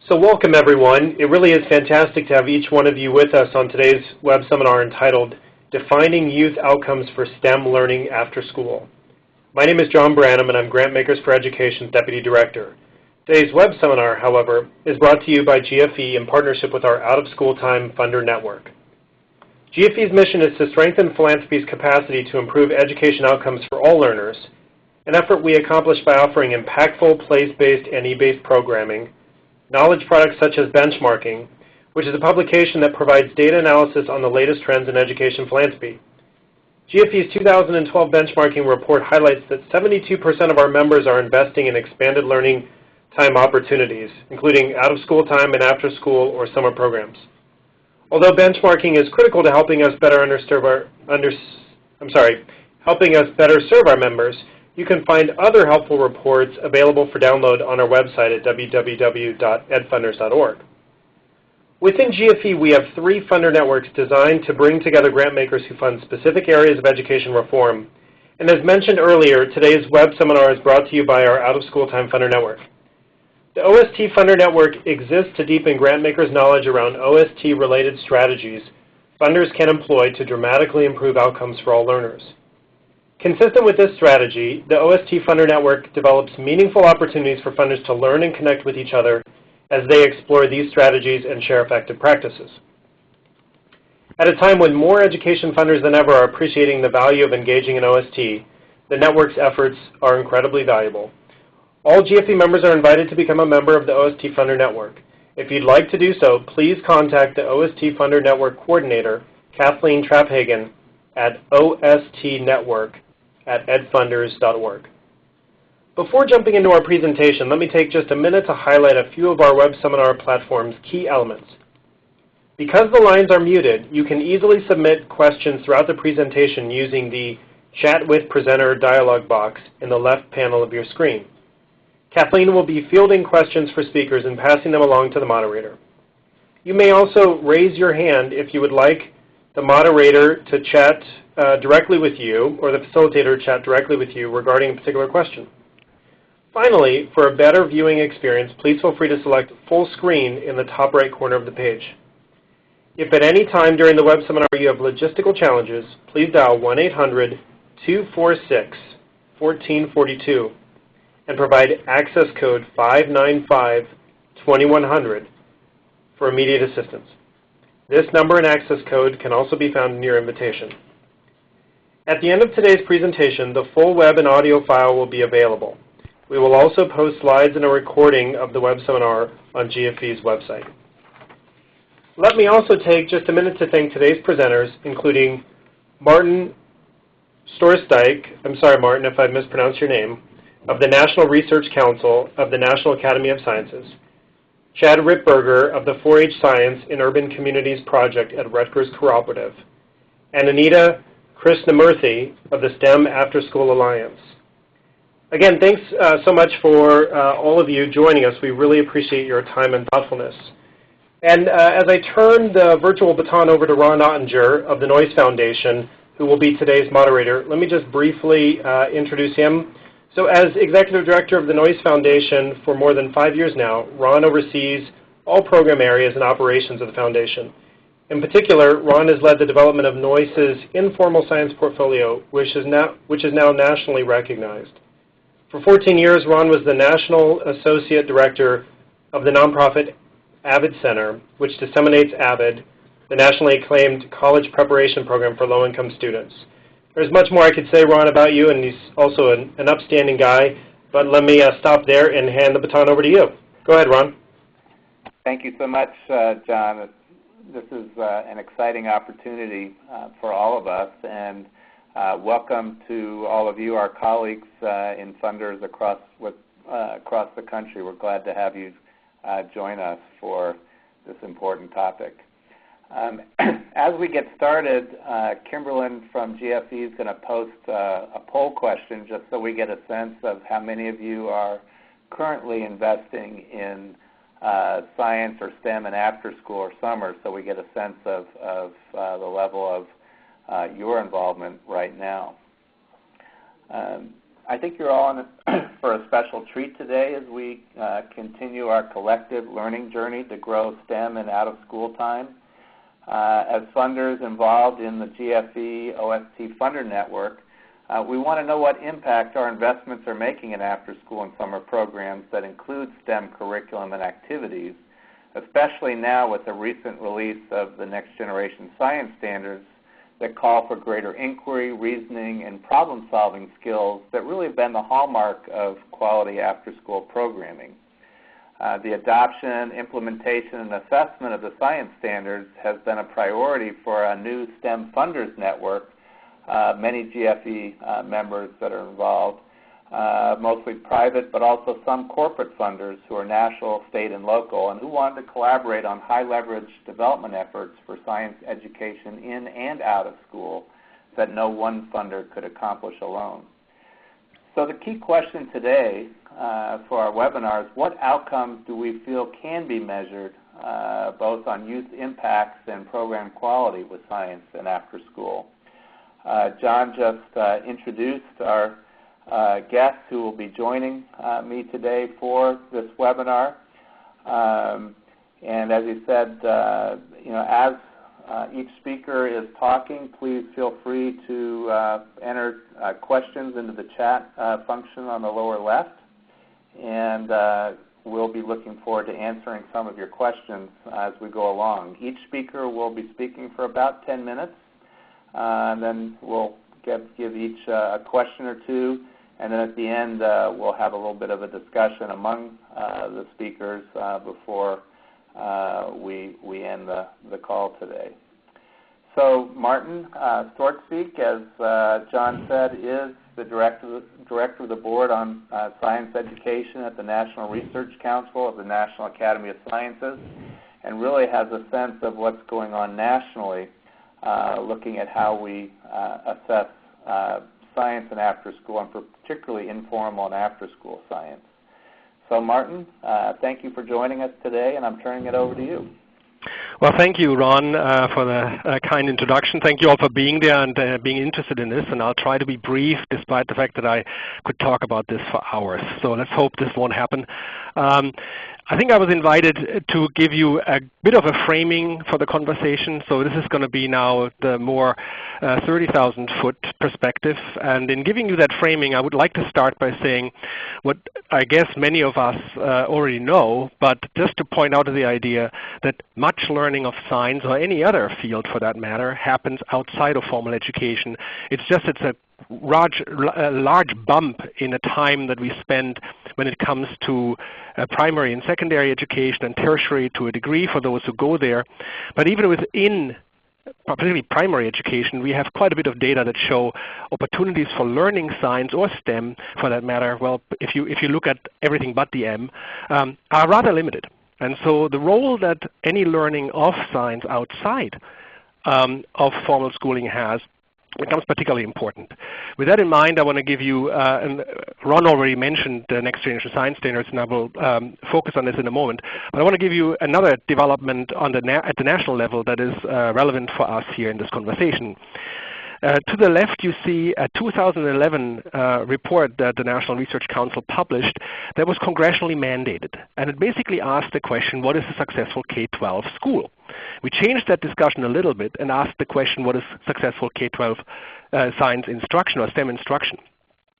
So welcome everyone. It really is fantastic to have each one of you with us on today's web seminar entitled Defining Youth Outcomes for STEM Learning After School. My name is John Branham and I'm Grantmakers for Education's Deputy Director. Today's web seminar, however, is brought to you by GFE in partnership with our Out-of-School Time Funder Network. GFE's mission is to strengthen philanthropy's capacity to improve education outcomes for all learners, an effort we accomplish by offering impactful place-based and e-based programming, knowledge products such as benchmarking, which is a publication that provides data analysis on the latest trends in education philanthropy. GFE's 2012 benchmarking report highlights that 72% of our members are investing in expanded learning time opportunities, including out-of-school time and after-school or summer programs. Although benchmarking is critical to helping us better serve our members, you can find other helpful reports available for download on our website at www.edfunders.org. Within GFE, we have 3 funder networks designed to bring together grant makers who fund specific areas of education reform. And as mentioned earlier, today's web seminar is brought to you by our Out-of-School Time Funder Network. The OST Funder Network exists to deepen grant makers' knowledge around OST-related strategies funders can employ to dramatically improve outcomes for all learners. Consistent with this strategy, the OST Funder Network develops meaningful opportunities for funders to learn and connect with each other as they explore these strategies and share effective practices. At a time when more education funders than ever are appreciating the value of engaging in OST, the network's efforts are incredibly valuable. All GFE members are invited to become a member of the OST Funder Network. If you'd like to do so, please contact the OST Funder Network Coordinator, Kathleen Trapphagen, at ostnetwork@edfunders.org. Before jumping into our presentation, let me take just a minute to highlight a few of our web seminar platform's key elements. Because the lines are muted, you can easily submit questions throughout the presentation using the Chat with Presenter dialog box in the left panel of your screen. Kathleen will be fielding questions for speakers and passing them along to the moderator. You may also raise your hand if you would like the moderator to chat directly with you, or the facilitator to chat directly with you regarding a particular question. Finally, for a better viewing experience, please feel free to select full screen in the top right corner of the page. If at any time during the web seminar you have logistical challenges, please dial 1-800-246-1442 and provide access code 595-2100 for immediate assistance. This number and access code can also be found in your invitation. At the end of today's presentation, the full web and audio file will be available. We will also post slides and a recording of the web seminar on GFE's website. Let me also take just a minute to thank today's presenters, including Martin Storksdieck, I'm sorry Martin if I mispronounced your name, of the National Research Council of the National Academy of Sciences, Chad Rittberger of the 4-H Science in Urban Communities Project at Rutgers Cooperative, and Anita Krishnamurthi of the STEM Afterschool Alliance. Again, thanks so much for all of you joining us. We really appreciate your time and thoughtfulness. And as I turn the virtual baton over to Ron Ottinger of the Noyce Foundation, who will be today's moderator, let me just briefly introduce him. So as Executive Director of the Noyce Foundation for more than 5 years now, Ron oversees all program areas and operations of the Foundation. In particular, Ron has led the development of Noyce's informal science portfolio, which is now nationally recognized. For 14 years, Ron was the National Associate Director of the nonprofit AVID Center, which disseminates AVID, the nationally acclaimed college preparation program for low-income students. There's much more I could say, Ron, about you, and he's also an upstanding guy, but let me stop there and hand the baton over to you. Go ahead, Ron. Thank you so much, John. This is an exciting opportunity for all of us, and welcome to all of you, our colleagues in funders across the country. We're glad to have you join us for this important topic. As we get started, Kimberlyn from GFE is going to post a poll question just so we get a sense of how many of you are currently investing in science or STEM and after school or summer, so we get a sense of the level of your involvement right now. I think you're all in for a special treat today as we continue our collective learning journey to grow STEM and out-of-school time. As funders involved in the GFE OST funder network, we want to know what impact our investments are making in after-school and summer programs that include STEM curriculum and activities, especially now with the recent release of the Next Generation Science Standards that call for greater inquiry, reasoning, and problem-solving skills that really have been the hallmark of quality after-school programming. The adoption, implementation, and assessment of the science standards has been a priority for a new STEM funders network, many GFE members that are involved, mostly private, but also some corporate funders who are national, state, and local, and who want to collaborate on high-leverage development efforts for science education in and out of school that no one funder could accomplish alone. So the key question today for our webinar is, what outcomes do we feel can be measured both on youth impacts and program quality with science and after school? John just introduced our guests who will be joining me today for this webinar. And as he said, as each speaker is talking, please feel free to enter questions into the chat function on the lower left. And we'll be looking forward to answering some of your questions as we go along. Each speaker will be speaking for about 10 minutes. And then we'll give each a question or two. And then at the end, we'll have a little bit of a discussion among the speakers before we end the call today. So Martin Storksdieck, as John said, is the director of the Board on Science Education at the National Research Council of the National Academy of Sciences, and really has a sense of what's going on nationally, looking at how we assess science and after school, and particularly informal and after school science. So Martin, thank you for joining us today, and I'm turning it over to you. Well, thank you, Ron, for the kind introduction. Thank you all for being there and being interested in this, and I'll try to be brief despite the fact that I could talk about this for hours. So let's hope this won't happen. I think I was invited to give you a bit of a framing for the conversation. So this is going to be now the more 30,000-foot perspective. And in giving you that framing, I would like to start by saying what I guess many of us already know, but just to point out the idea that much learning of science, or any other field for that matter, happens outside of formal education. It's a large bump in the time that we spend when it comes to primary and secondary education, and tertiary to a degree for those who go there. But even within particularly primary education, we have quite a bit of data that show opportunities for learning science, or STEM for that matter, well, if you look at everything but the M, are rather limited. And so the role that any learning of science outside of formal schooling has becomes particularly important. With that in mind, I want to give you, and Ron already mentioned the Next Generation Science Standards, and I will focus on this in a moment, but I want to give you another development on at the national level that is relevant for us here in this conversation. To the left, you see a 2011 report that the National Research Council published that was congressionally mandated. And it basically asked the question, what is a successful K-12 school? We changed that discussion a little bit and asked the question, what is successful K-12 science instruction or STEM instruction?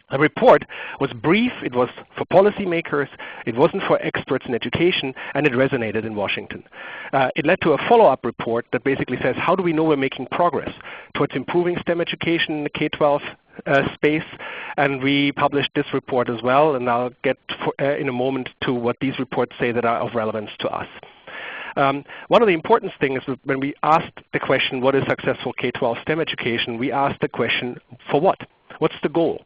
The report was brief, it was for policymakers, it wasn't for experts in education, and it resonated in Washington. It led to a follow-up report that basically says, how do we know we're making progress towards improving STEM education in the K-12 space? And we published this report as well, and I'll get in a moment to what these reports say that are of relevance to us. One of the important things is when we asked the question, what is successful K-12 STEM education, we asked the question, for what? What's the goal?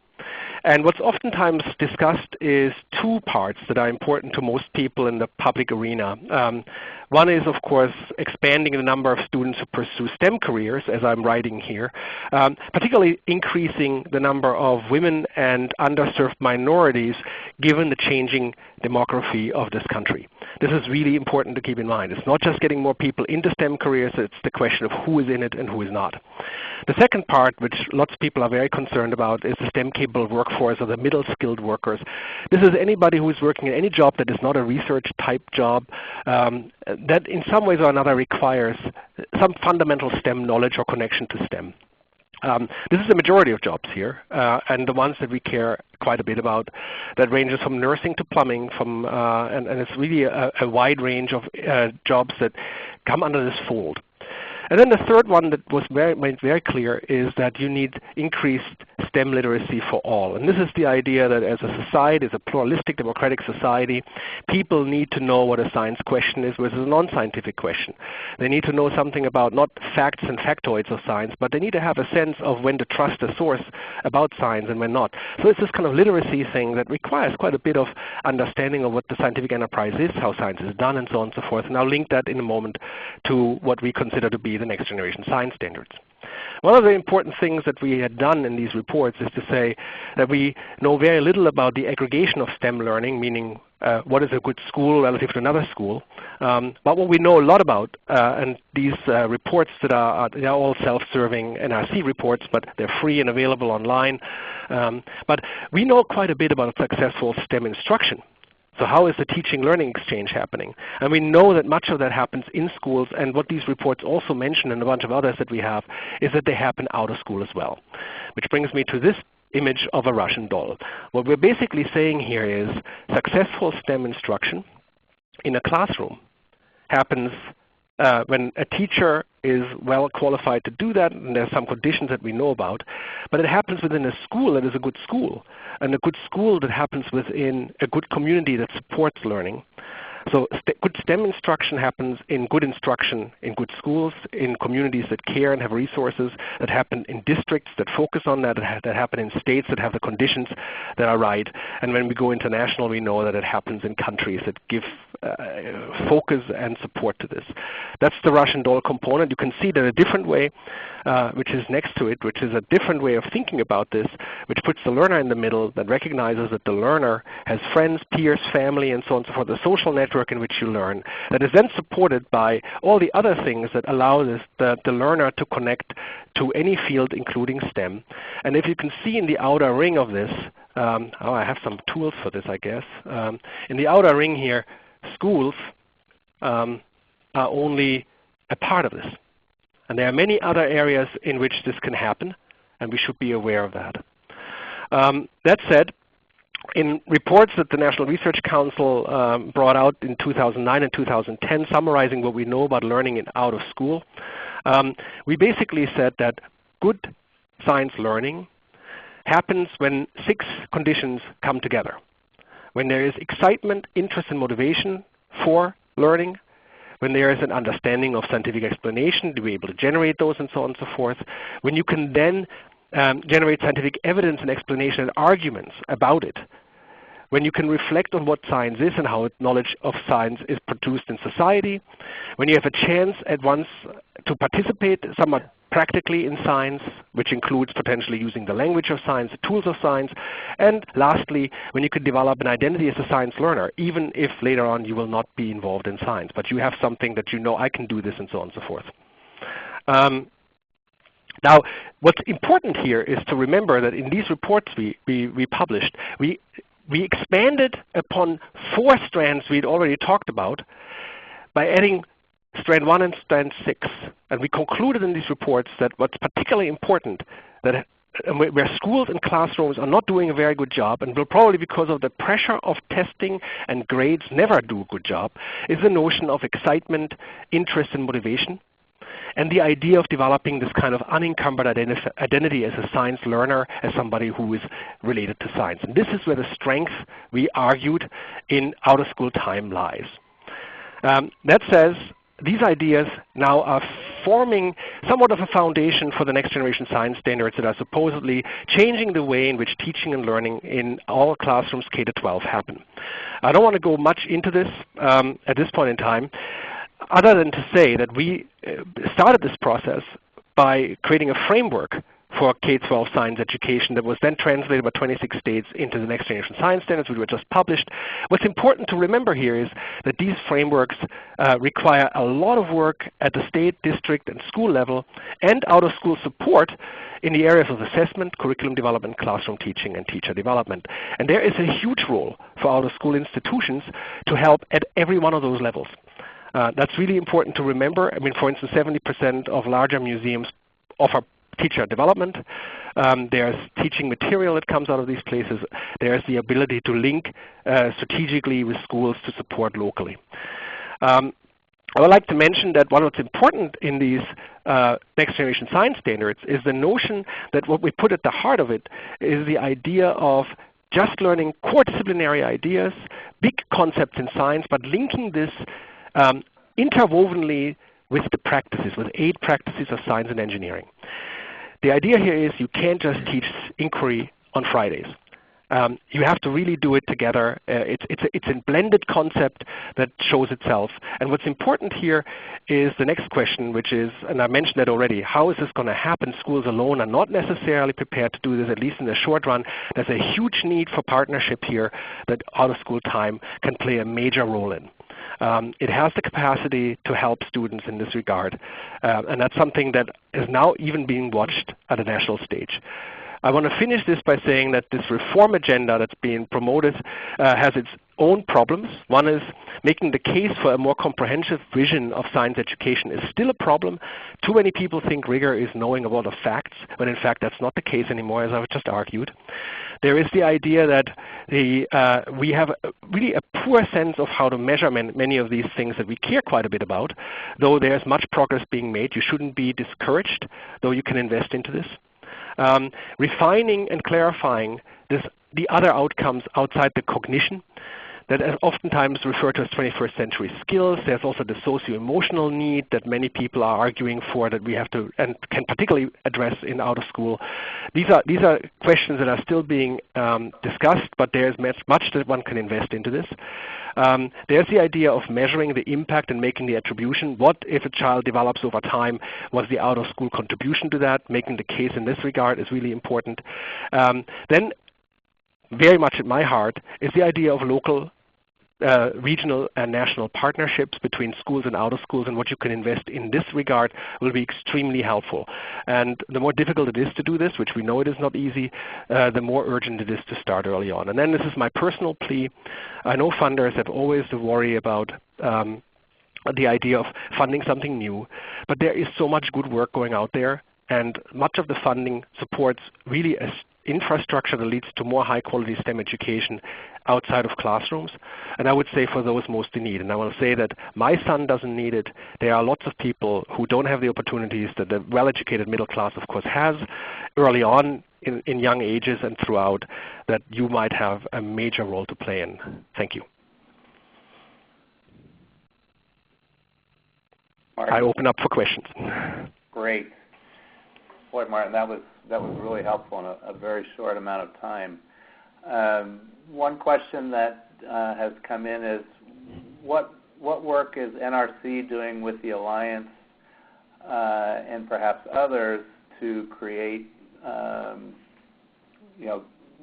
And what's oftentimes discussed is two parts that are important to most people in the public arena. One is, of course, expanding the number of students who pursue STEM careers, as I'm writing here, particularly increasing the number of women and underserved minorities given the changing demography of this country. This is really important to keep in mind. It's not just getting more people into STEM careers, it's the question of who is in it and who is not. The second part, which lots of people are very concerned about, is the STEM-capable workforce workforce or the middle skilled workers. This is anybody who is working in any job that is not a research type job that in some ways or another requires some fundamental STEM knowledge or connection to STEM. This is the majority of jobs here, and the ones that we care quite a bit about. That ranges from nursing to plumbing, and it's really a wide range of jobs that come under this fold. And then the third one that was made very clear is that you need increased STEM literacy for all. And this is the idea that as a society, as a pluralistic democratic society, people need to know what a science question is versus a non-scientific question. They need to know something about not facts and factoids of science, but they need to have a sense of when to trust a source about science and when not. So it's this kind of literacy thing that requires quite a bit of understanding of what the scientific enterprise is, how science is done, and so on and so forth. And I'll link that in a moment to what we consider to be the next generation science standards. One of the important things that we had done in these reports is to say that we know very little about the aggregation of STEM learning, meaning what is a good school relative to another school. But what we know a lot about, and these reports that they're all self-serving NRC reports, but they're free and available online. But we know quite a bit about successful STEM instruction. So how is the teaching-learning exchange happening? And we know that much of that happens in schools, and what these reports also mention, and a bunch of others that we have, is that they happen out of school as well. Which brings me to this image of a Russian doll. What we're basically saying here is successful STEM instruction in a classroom happens when a teacher is well qualified to do that, and there's some conditions that we know about, but it happens within a school that is a good school, and a good school that happens within a good community that supports learning. So good STEM instruction happens in good instruction in good schools, in communities that care and have resources, that happen in districts that focus on that happen in states that have the conditions that are right. And when we go international, we know that it happens in countries that give focus and support to this. That's the Russian doll component. You can see that a different way, which is next to it, which is a different way of thinking about this, which puts the learner in the middle, that recognizes that the learner has friends, peers, family, and so on and so forth, the social network in which you learn, that is then supported by all the other things that allow the learner to connect to any field, including STEM. And if you can see in the outer ring of this, I have some tools for this, I guess. In the outer ring here, schools are only a part of this. And there are many other areas in which this can happen, and we should be aware of that. That said, in reports that the National Research Council brought out in 2009 and 2010, summarizing what we know about learning out of school, we basically said that good science learning happens when 6 conditions come together. When there is excitement, interest, and motivation for learning, when there is an understanding of scientific explanation, to be able to generate those and so on and so forth, when you can then generate scientific evidence and explanation and arguments about it, when you can reflect on what science is and how knowledge of science is produced in society, when you have a chance at once to participate somewhat practically in science, which includes potentially using the language of science, the tools of science, and lastly, when you can develop an identity as a science learner, even if later on you will not be involved in science, but you have something that you know, I can do this, and so on and so forth. Now, what's important here is to remember that in these reports we published, we expanded upon 4 strands we'd already talked about by adding Strand 1 and Strand 6. And we concluded in these reports that what's particularly important, that where schools and classrooms are not doing a very good job, and will probably because of the pressure of testing and grades never do a good job, is the notion of excitement, interest, and motivation. And the idea of developing this kind of unencumbered identity as a science learner, as somebody who is related to science. And this is where the strength, we argued, in out-of-school time lies. That says, these ideas now are forming somewhat of a foundation for the next generation science standards that are supposedly changing the way in which teaching and learning in all classrooms K-12 happen. I don't want to go much into this at this point in time, other than to say that we started this process by creating a framework for K-12 science education that was then translated by 26 states into the Next Generation Science Standards, which were just published. What's important to remember here is that these frameworks require a lot of work at the state, district, and school level, and out-of-school support in the areas of assessment, curriculum development, classroom teaching, and teacher development. And there is a huge role for out-of-school institutions to help at every one of those levels. That's really important to remember. I mean, for instance, 70% of larger museums offer teacher development. There's teaching material that comes out of these places. There's the ability to link strategically with schools to support locally. I would like to mention that one of what's important in these Next Generation Science Standards is the notion that what we put at the heart of it is the idea of just learning core disciplinary ideas, big concepts in science, but linking this interwovenly with the practices, with 8 practices of science and engineering. The idea here is you can't just teach inquiry on Fridays. You have to really do it together. It's a blended concept that shows itself. And what's important here is the next question, which is, and I mentioned that already, how is this going to happen? Schools alone are not necessarily prepared to do this, at least in the short run. There's a huge need for partnership here that out-of-school time can play a major role in. It has the capacity to help students in this regard, and that's something that is now even being watched at a national stage. I want to finish this by saying that this reform agenda that's being promoted has its own problems. One is making the case for a more comprehensive vision of science education is still a problem. Too many people think rigor is knowing a lot of facts, when in fact that's not the case anymore, as I've just argued. There is the idea that we have really a poor sense of how to measure many of these things that we care quite a bit about. Though there's much progress being made, you shouldn't be discouraged, though you can invest into this. Refining and clarifying the other outcomes outside the cognition that are oftentimes referred to as 21st century skills. There's also the socio-emotional need that many people are arguing for that we have to and can particularly address in out of school. These are questions that are still being discussed, but there's much that one can invest into this. There's the idea of measuring the impact and making the attribution. What if a child develops over time? What's the out-of-school contribution to that? Making the case in this regard is really important. Then, very much at my heart, is the idea of local, regional, and national partnerships between schools and out of schools, and what you can invest in this regard will be extremely helpful. And the more difficult it is to do this, which we know it is not easy, the more urgent it is to start early on. And then this is my personal plea. I know funders have always to worry about the idea of funding something new, but there is so much good work going out there, and much of the funding supports really a infrastructure that leads to more high-quality STEM education outside of classrooms, and I would say for those most in need. And I will say that my son doesn't need it. There are lots of people who don't have the opportunities that the well-educated middle class, of course, has early on in young ages and throughout, that you might have a major role to play in. Thank you. Martin. I open up for questions. Great. Boy, Martin, that was really helpful in a very short amount of time. One question that has come in is, what work is NRC doing with the Alliance and perhaps others to create,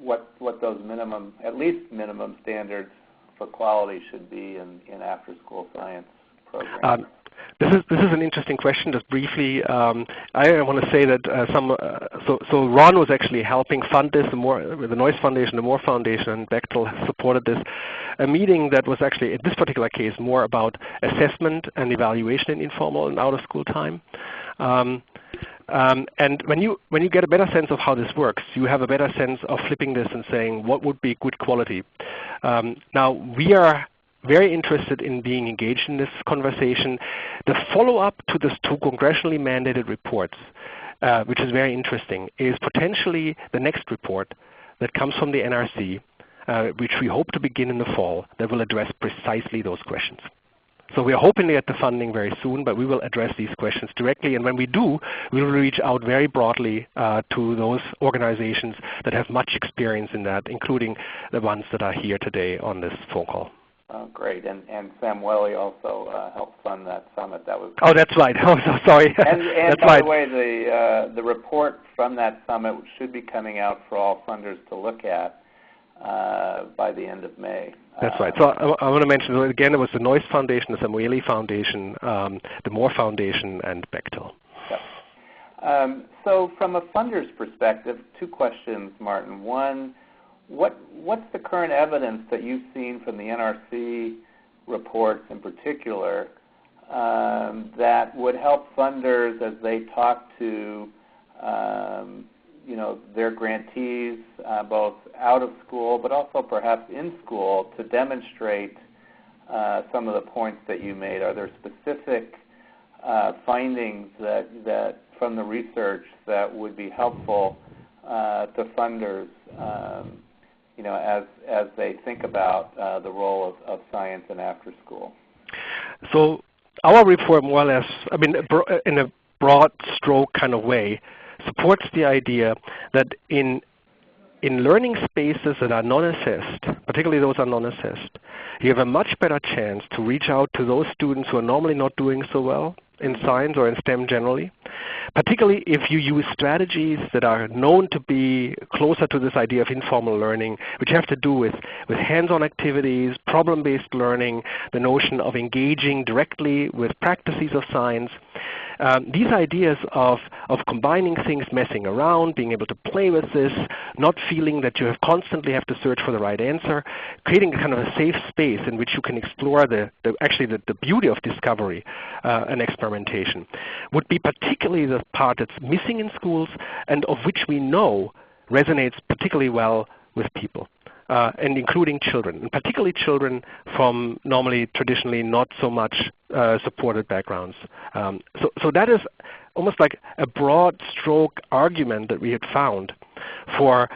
what those at least minimum standards for quality should be in after-school science programs? This is an interesting question. Just briefly, I want to say that so Ron was actually helping fund this, the Noyce Foundation, the Moore Foundation, and Bechtel supported this. A meeting that was actually, in this particular case, more about assessment and evaluation in informal and out-of-school time. And when you get a better sense of how this works, you have a better sense of flipping this and saying what would be good quality. Now we are very interested in being engaged in this conversation. The follow-up to the two congressionally mandated reports, which is very interesting, is potentially the next report that comes from the NRC, which we hope to begin in the fall, that will address precisely those questions. So we are hoping to get the funding very soon, but we will address these questions directly. And when we do, we will reach out very broadly to those organizations that have much experience in that, including the ones that are here today on this phone call. Oh, great. And Samueli also helped fund that summit. That was Oh, that's right. Oh, so sorry. And that's by right. the way, the report from that summit should be coming out for all funders to look at by the end of May. That's right. So I want to mention, again, it was the Noyce Foundation, the Samueli Foundation, the Moore Foundation, and Bechtel. Yep. So from a funder's perspective, two questions, Martin. One, what's the current evidence that you've seen from the NRC reports in particular that would help funders as they talk to their grantees, both out of school but also perhaps in school, to demonstrate some of the points that you made? Are there specific findings that from the research that would be helpful to funders as they think about the role of science in after school? So our report more or less, in a broad stroke kind of way, supports the idea that in learning spaces that are non-assessed, particularly those are non-assessed, you have a much better chance to reach out to those students who are normally not doing so well in science or in STEM generally, particularly if you use strategies that are known to be closer to this idea of informal learning, which have to do with hands-on activities, problem-based learning, the notion of engaging directly with practices of science. These ideas of combining things, messing around, being able to play with this, not feeling that you constantly have to search for the right answer, creating a kind of a safe space in which you can explore the beauty of discovery and experimentation, would be particularly the part that's missing in schools and of which we know resonates particularly well with people. And including children, and particularly children from normally, traditionally not so much supported backgrounds. So that is almost like a broad stroke argument that we had found for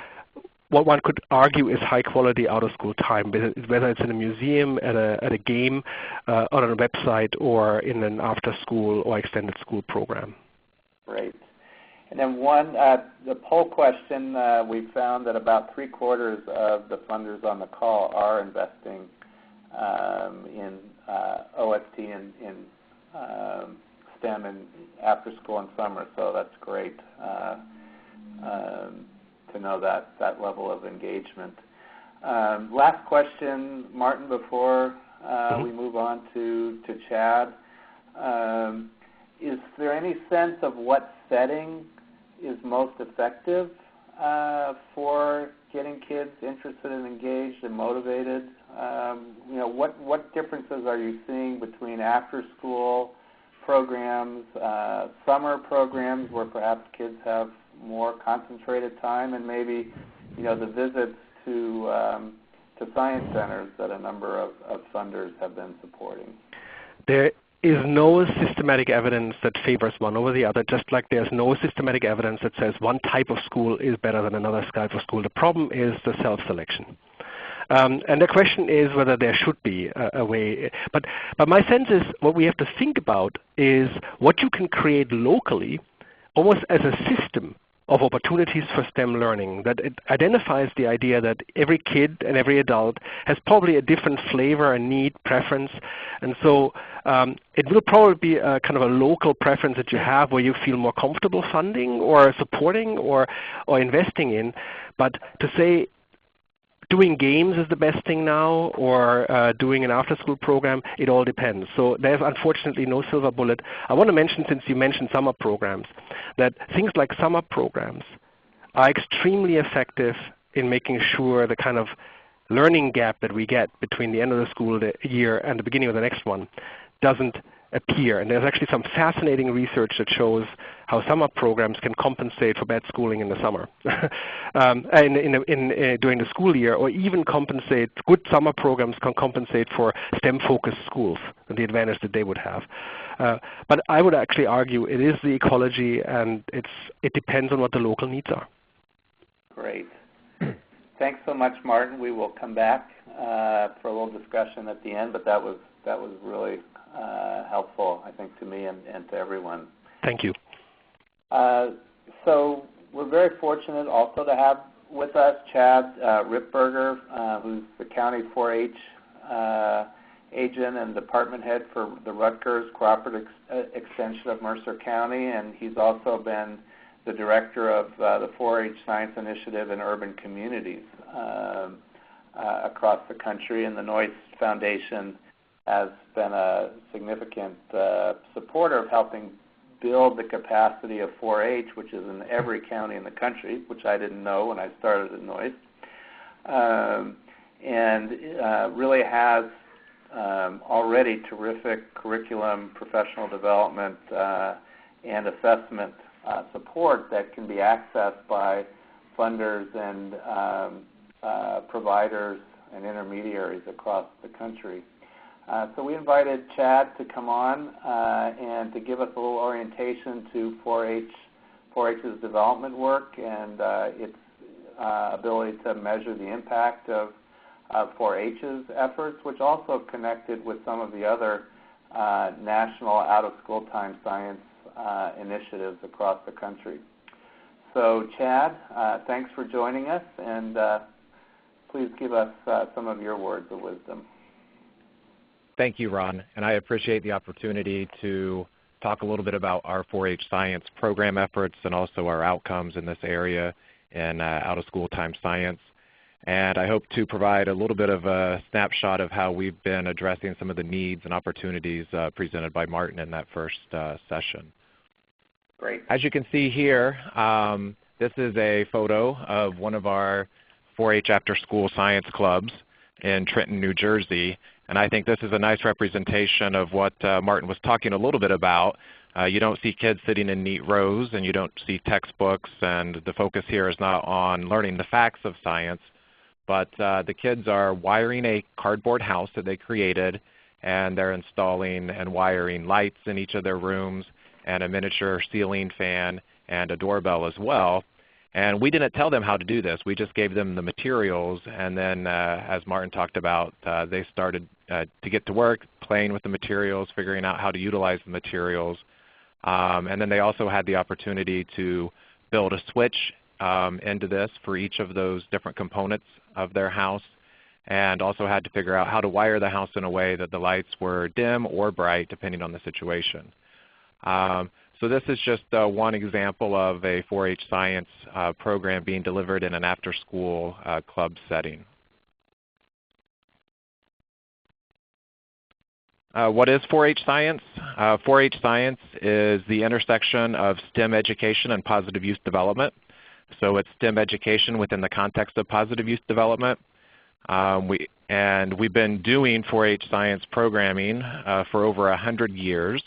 what one could argue is high quality out of school time, whether it's in a museum, at a game, on a website, or in an after school or extended school program. Great. And then the poll question, we found that about 3/4 of the funders on the call are investing in OST and in STEM and after school and summer, so that's great to know that level of engagement. Last question, Martin, before we move on to Chad. Is there any sense of what setting is most effective for getting kids interested and engaged and motivated? What differences are you seeing between after-school programs, summer programs where perhaps kids have more concentrated time, and maybe the visits to science centers that a number of funders have been supporting? There is no systematic evidence that favors one over the other, just like there's no systematic evidence that says one type of school is better than another type of school. The problem is the self-selection. And the question is whether there should be a way. But my sense is what we have to think about is what you can create locally almost as a system of opportunities for STEM learning, that it identifies the idea that every kid and every adult has probably a different flavor and need, preference. And so it will probably be a kind of a local preference that you have where you feel more comfortable funding or supporting or investing in. But to say doing games is the best thing now, or doing an after-school program, it all depends. So there's unfortunately no silver bullet. I want to mention, since you mentioned summer programs, that things like summer programs are extremely effective in making sure the kind of learning gap that we get between the end of the school year and the beginning of the next one doesn't appear. And there's actually some fascinating research that shows how summer programs can compensate for bad schooling in the summer during the school year, or even compensate, good summer programs can compensate for STEM-focused schools and the advantage that they would have. But I would actually argue it is the ecology, and it depends on what the local needs are. Great. Thanks so much, Martin. We will come back for a little discussion at the end, but that was really helpful, I think, to me and to everyone. Thank you. So we're very fortunate also to have with us Chad Ripberger, who's the county 4-H agent and department head for the Rutgers Cooperative Extension of Mercer County, and he's also been the director of the 4-H Science Initiative in urban communities across the country. And the Noyce Foundation has been a significant supporter of helping build the capacity of 4-H, which is in every county in the country, which I didn't know when I started at Noyce, and really has already terrific curriculum, professional development, and assessment support that can be accessed by funders and providers and intermediaries across the country. So we invited Chad to come on and to give us a little orientation to 4-H's development work and its ability to measure the impact of 4-H's efforts, which also connected with some of the other national out-of-school time science initiatives across the country. So Chad, thanks for joining us, and please give us some of your words of wisdom. Thank you, Ron, and I appreciate the opportunity to talk a little bit about our 4-H science program efforts and also our outcomes in this area in out-of-school time science. And I hope to provide a little bit of a snapshot of how we've been addressing some of the needs and opportunities presented by Martin in that first session. Great. As you can see here, this is a photo of one of our 4-H after-school science clubs in Trenton, New Jersey. And I think this is a nice representation of what Martin was talking a little bit about. You don't see kids sitting in neat rows, and you don't see textbooks, and the focus here is not on learning the facts of science, but the kids are wiring a cardboard house that they created, and they're installing and wiring lights in each of their rooms and a miniature ceiling fan and a doorbell as well. And we didn't tell them how to do this. We just gave them the materials, and then as Martin talked about, they started to get to work playing with the materials, figuring out how to utilize the materials. And then they also had the opportunity to build a switch into this for each of those different components of their house, and also had to figure out how to wire the house in a way that the lights were dim or bright depending on the situation. So this is just one example of a 4-H science program being delivered in an after-school club setting. What is 4-H science? 4-H science is the intersection of STEM education and positive youth development. So it's STEM education within the context of positive youth development. We've been doing 4-H science programming for over 100 years.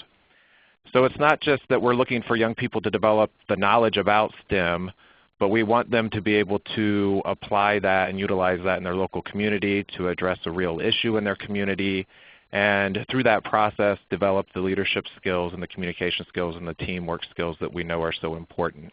So it's not just that we're looking for young people to develop the knowledge about STEM, but we want them to be able to apply that and utilize that in their local community to address a real issue in their community, and through that process develop the leadership skills and the communication skills and the teamwork skills that we know are so important.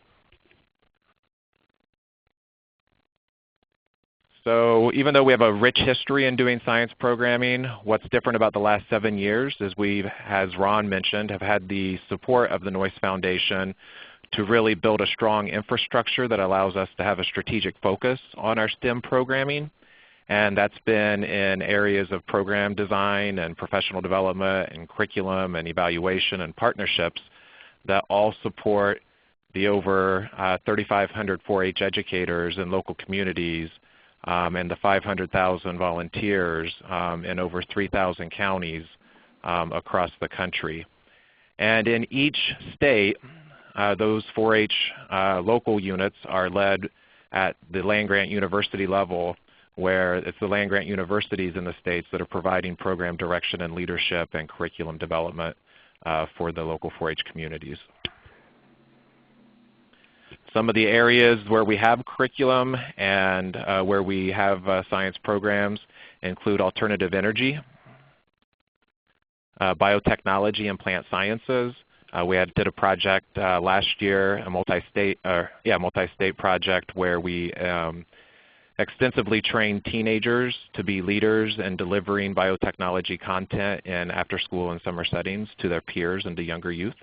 So even though we have a rich history in doing science programming, what's different about the last 7 years is we, as Ron mentioned, have had the support of the Noyce Foundation to really build a strong infrastructure that allows us to have a strategic focus on our STEM programming. And that's been in areas of program design and professional development and curriculum and evaluation and partnerships that all support the over 3,500 4-H educators in local communities and the 500,000 volunteers in over 3,000 counties across the country. And in each state, those 4-H local units are led at the land-grant university level, where it's the land-grant universities in the states that are providing program direction and leadership and curriculum development for the local 4-H communities. Some of the areas where we have curriculum and where we have science programs include alternative energy, biotechnology and plant sciences. We did a project last year, a multi-state project where we extensively trained teenagers to be leaders in delivering biotechnology content in after-school and summer settings to their peers and to younger youth.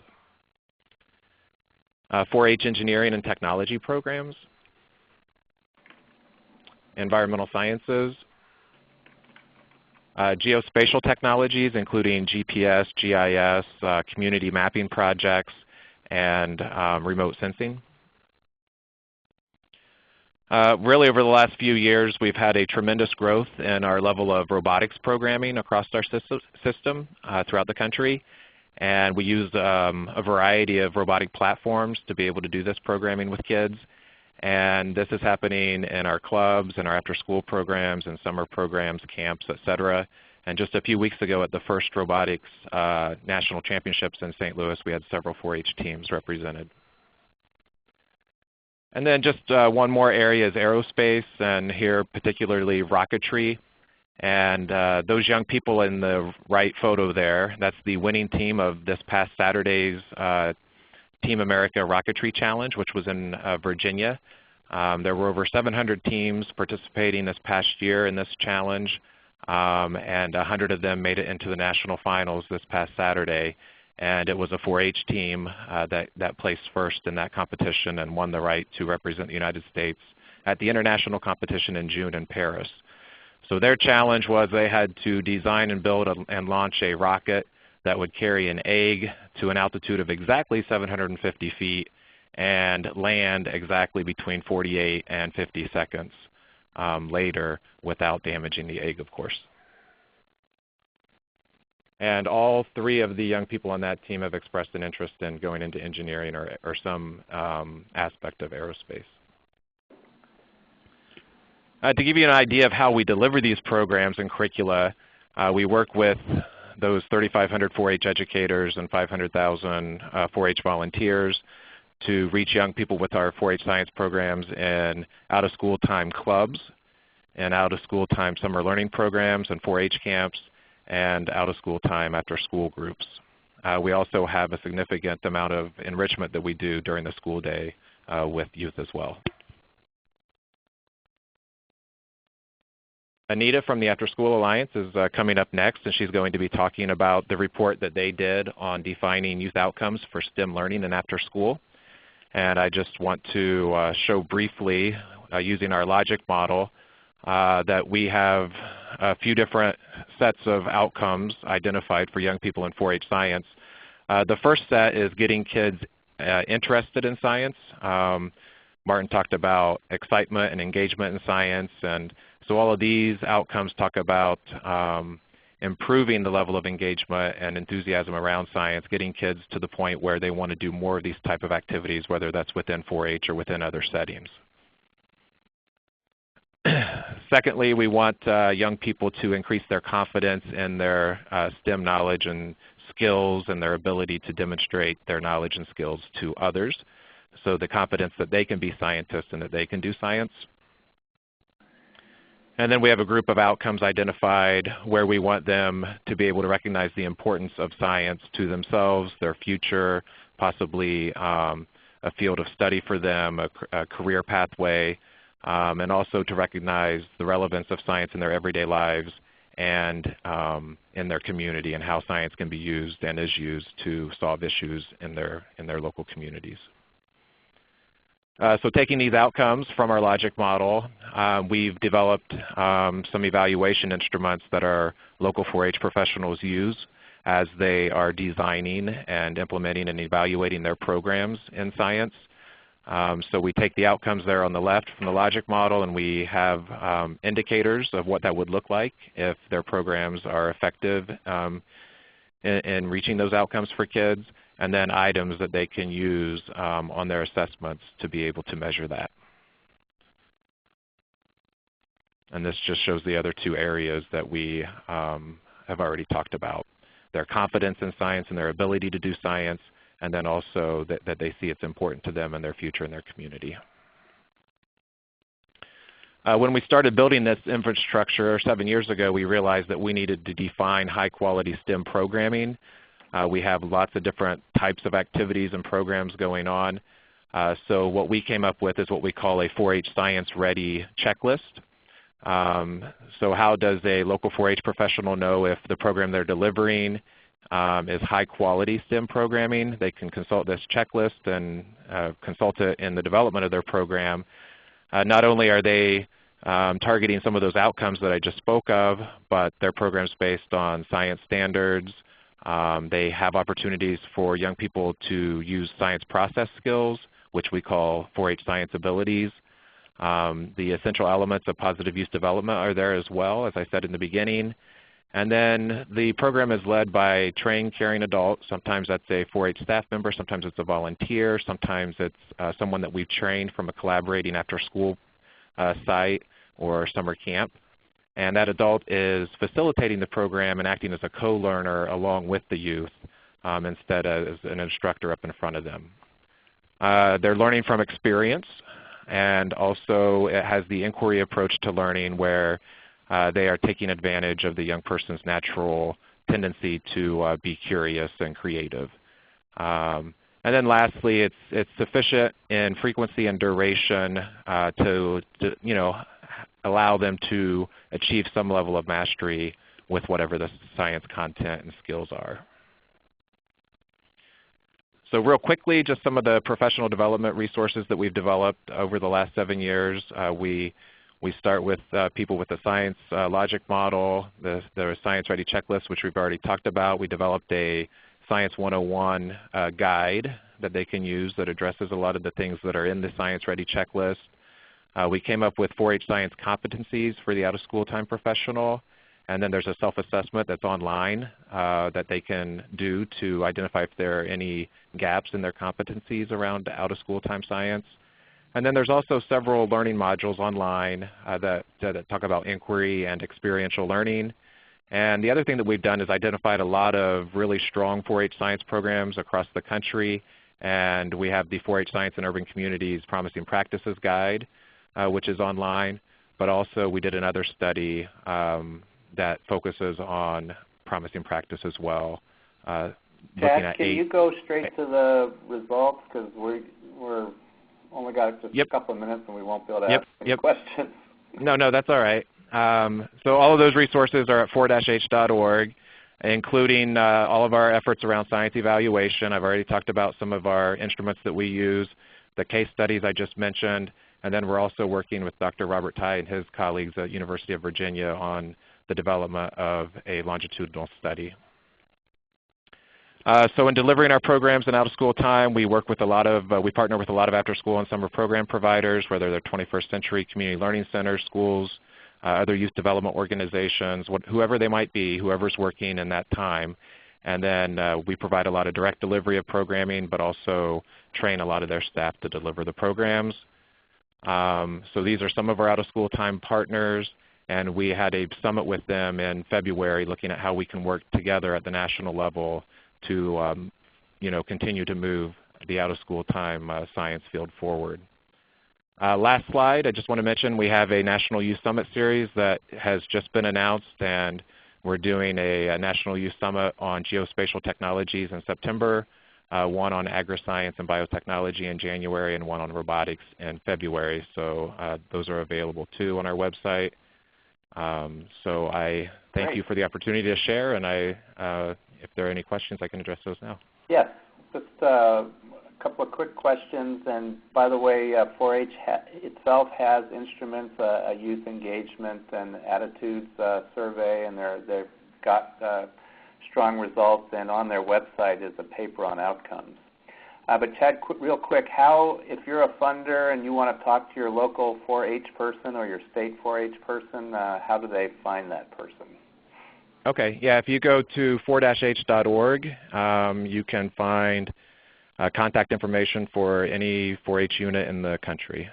4-H engineering and technology programs, environmental sciences, geospatial technologies, including GPS, GIS, community mapping projects, and remote sensing. Really over the last few years, we've had a tremendous growth in our level of robotics programming across our system throughout the country. And we use a variety of robotic platforms to be able to do this programming with kids. And this is happening in our clubs, in our after-school programs, and summer programs, camps, etc. And just a few weeks ago at the first robotics national championships in St. Louis, we had several 4-H teams represented. And then just one more area is aerospace, and here particularly rocketry. And those young people in the right photo there, that's the winning team of this past Saturday's Team America Rocketry Challenge, which was in Virginia. There were over 700 teams participating this past year in this challenge, and 100 of them made it into the national finals this past Saturday. And it was a 4-H team that placed first in that competition and won the right to represent the United States at the international competition in June in Paris. So their challenge was they had to design and build and launch a rocket that would carry an egg to an altitude of exactly 750 feet and land exactly between 48 and 50 seconds later without damaging the egg, of course. And all 3 of the young people on that team have expressed an interest in going into engineering or some aspect of aerospace. To give you an idea of how we deliver these programs and curricula, we work with those 3,500 4-H educators and 500,000 4-H volunteers to reach young people with our 4-H science programs in out-of-school time clubs and out-of-school time summer learning programs and 4-H camps and out-of-school time after-school groups. We also have a significant amount of enrichment that we do during the school day with youth as well. Anita from the After-School Alliance is coming up next, and she's going to be talking about the report that they did on defining youth outcomes for STEM learning and after school. And I just want to show briefly, using our logic model, that we have a few different sets of outcomes identified for young people in 4-H science. The first set is getting kids interested in science. Martin talked about excitement and engagement in science, and so all of these outcomes talk about improving the level of engagement and enthusiasm around science, getting kids to the point where they want to do more of these type of activities, whether that's within 4-H or within other settings. Secondly, we want young people to increase their confidence in their STEM knowledge and skills and their ability to demonstrate their knowledge and skills to others. So the confidence that they can be scientists and that they can do science. And then we have a group of outcomes identified where we want them to be able to recognize the importance of science to themselves, their future, possibly a field of study for them, a career pathway, and also to recognize the relevance of science in their everyday lives and in their community and how science can be used and is used to solve issues in their local communities. So taking these outcomes from our logic model, we've developed some evaluation instruments that our local 4-H professionals use as they are designing and implementing and evaluating their programs in science. So we take the outcomes there on the left from the logic model, and we have indicators of what that would look like if their programs are effective in reaching those outcomes for kids, and then items that they can use on their assessments to be able to measure that. And this just shows the other 2 areas that we have already talked about. Their confidence in science and their ability to do science, and then also that they see it's important to them and their future and their community. When we started building this infrastructure 7 years ago, we realized that we needed to define high-quality STEM programming. We have lots of different types of activities and programs going on. So what we came up with is what we call a 4-H Science Ready checklist. So how does a local 4-H professional know if the program they're delivering is high-quality STEM programming? They can consult this checklist and consult it in the development of their program. Not only are they targeting some of those outcomes that I just spoke of, but they're programs based on science standards. They have opportunities for young people to use science process skills, which we call 4-H science abilities. The essential elements of positive youth development are there as well, as I said in the beginning. And then the program is led by trained caring adults. Sometimes that's a 4-H staff member, sometimes it's a volunteer, sometimes it's someone that we've trained from a collaborating after-school site or summer camp. And that adult is facilitating the program and acting as a co-learner along with the youth instead of as an instructor up in front of them. They're learning from experience, and also it has the inquiry approach to learning where they are taking advantage of the young person's natural tendency to be curious and creative. And then lastly, it's sufficient in frequency and duration to allow them to achieve some level of mastery with whatever the science content and skills are. So real quickly, just some of the professional development resources that we've developed over the last 7 years. We start with people with the science logic model, the Science Ready checklist, which we've already talked about. We developed a Science 101 guide that they can use that addresses a lot of the things that are in the Science Ready checklist. We came up with 4-H science competencies for the out-of-school time professional. And then there's a self-assessment that's online that they can do to identify if there are any gaps in their competencies around out-of-school time science. And then there's also several learning modules online that talk about inquiry and experiential learning. And the other thing that we've done is identified a lot of really strong 4-H science programs across the country. And we have the 4-H Science in Urban Communities Promising Practices Guide, which is online. But also we did another study that focuses on promising practice as well. Chad, can you go straight to the results, because we're only got just a couple of minutes and we won't be able to ask any questions. No, that's all right. So all of those resources are at 4-H.org, including all of our efforts around science evaluation. I've already talked about some of our instruments that we use, the case studies I just mentioned, and then we're also working with Dr. Robert Ty and his colleagues at University of Virginia on the development of a longitudinal study. So in delivering our programs in out-of-school time, we partner with a lot of after-school and summer program providers, whether they're 21st century community learning centers, schools, other youth development organizations, whoever they might be, whoever's working in that time. And then we provide a lot of direct delivery of programming, but also train a lot of their staff to deliver the programs. So these are some of our out-of-school time partners. And we had a summit with them in February looking at how we can work together at the national level to continue to move the out-of-school time science field forward. Last slide, I just want to mention we have a National Youth Summit series that has just been announced, and we're doing a National Youth Summit on geospatial technologies in September, one on agri-science and biotechnology in January, and one on robotics in February. So those are available too on our website. So I thank you for the opportunity to share, and if there are any questions, I can address those now. Yes, just a couple of quick questions. And by the way, 4-H itself has instruments, a youth engagement and attitudes survey, and they've got strong results. And on their website is a paper on outcomes. But Chad, real quick, if you're a funder and you want to talk to your local 4-H person or your state 4-H person, how do they find that person? Okay, yeah, if you go to 4-H.org, you can find contact information for any 4-H unit in the country,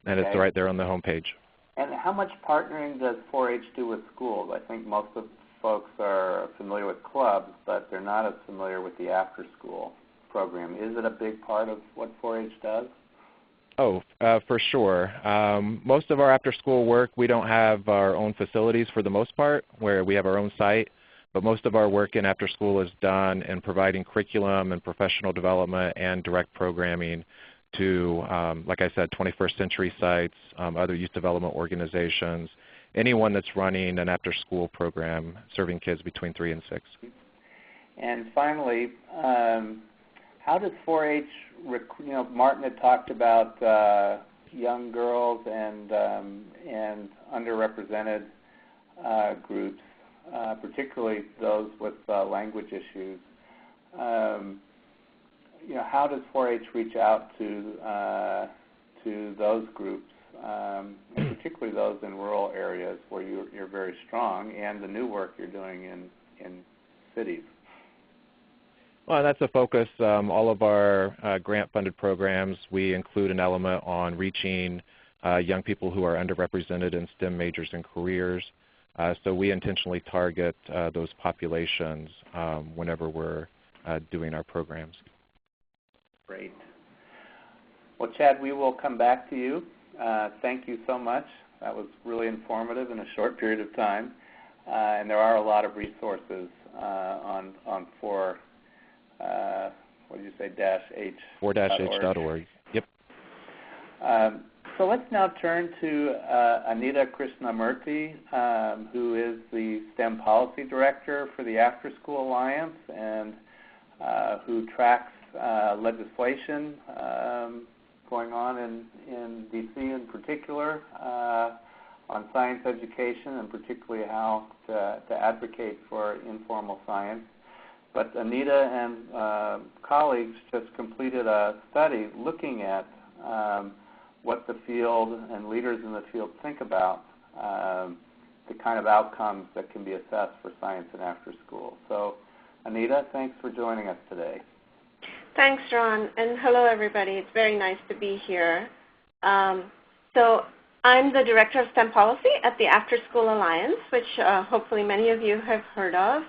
and it's right there on the home page. And how much partnering does 4-H do with schools? I think most of folks are familiar with clubs, but they're not as familiar with the after-school program. Is it a big part of what 4-H does? Oh, for sure. Most of our after-school work, we don't have our own facilities for the most part, where we have our own site. But most of our work in after-school is done in providing curriculum and professional development and direct programming to, like I said, 21st century sites, other youth development organizations, anyone that's running an after-school program serving kids between 3 and 6. And finally, how does 4-H, Martin had talked about young girls and underrepresented groups, particularly those with language issues. How does 4-H reach out to those groups, and particularly those in rural areas where you're very strong, and the new work you're doing in cities? Well, that's a focus. All of our grant-funded programs, we include an element on reaching young people who are underrepresented in STEM majors and careers. So we intentionally target those populations whenever we're doing our programs. Great. Well, Chad, we will come back to you. Thank you so much. That was really informative in a short period of time. And there are a lot of resources on 4, what did you say, -H? 4-H.org. Yep. So let's now turn to Anita Krishnamurthi, who is the STEM Policy Director for the Afterschool Alliance and who tracks legislation going on in D.C. in particular on science education, and particularly how to advocate for informal science. But Anita and colleagues just completed a study looking at what the field and leaders in the field think about the kind of outcomes that can be assessed for science and after school. So Anita, thanks for joining us today. Thanks, Ron, and hello, everybody. It's very nice to be here. So I'm the Director of STEM Policy at the Afterschool Alliance, which hopefully many of you have heard of.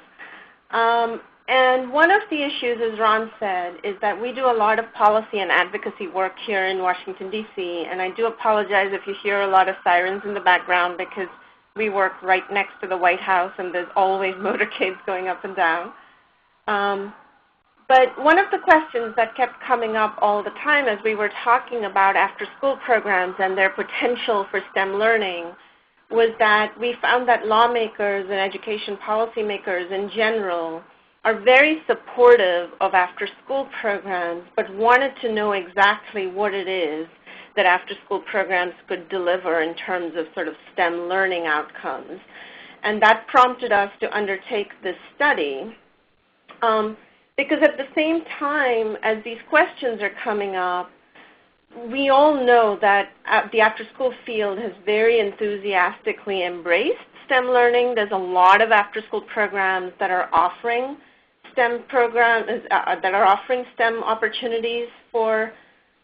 And one of the issues, as Ron said, is that we do a lot of policy and advocacy work here in Washington, D.C., and I do apologize if you hear a lot of sirens in the background because we work right next to the White House and there's always motorcades going up and down. But one of the questions that kept coming up all the time as we were talking about after-school programs and their potential for STEM learning was that we found that lawmakers and education policymakers in general are very supportive of after-school programs, but wanted to know exactly what it is that after-school programs could deliver in terms of sort of STEM learning outcomes. And that prompted us to undertake this study. Because at the same time as these questions are coming up, we all know that the after-school field has very enthusiastically embraced STEM learning. There's a lot of after-school programs that are offering STEM STEM opportunities for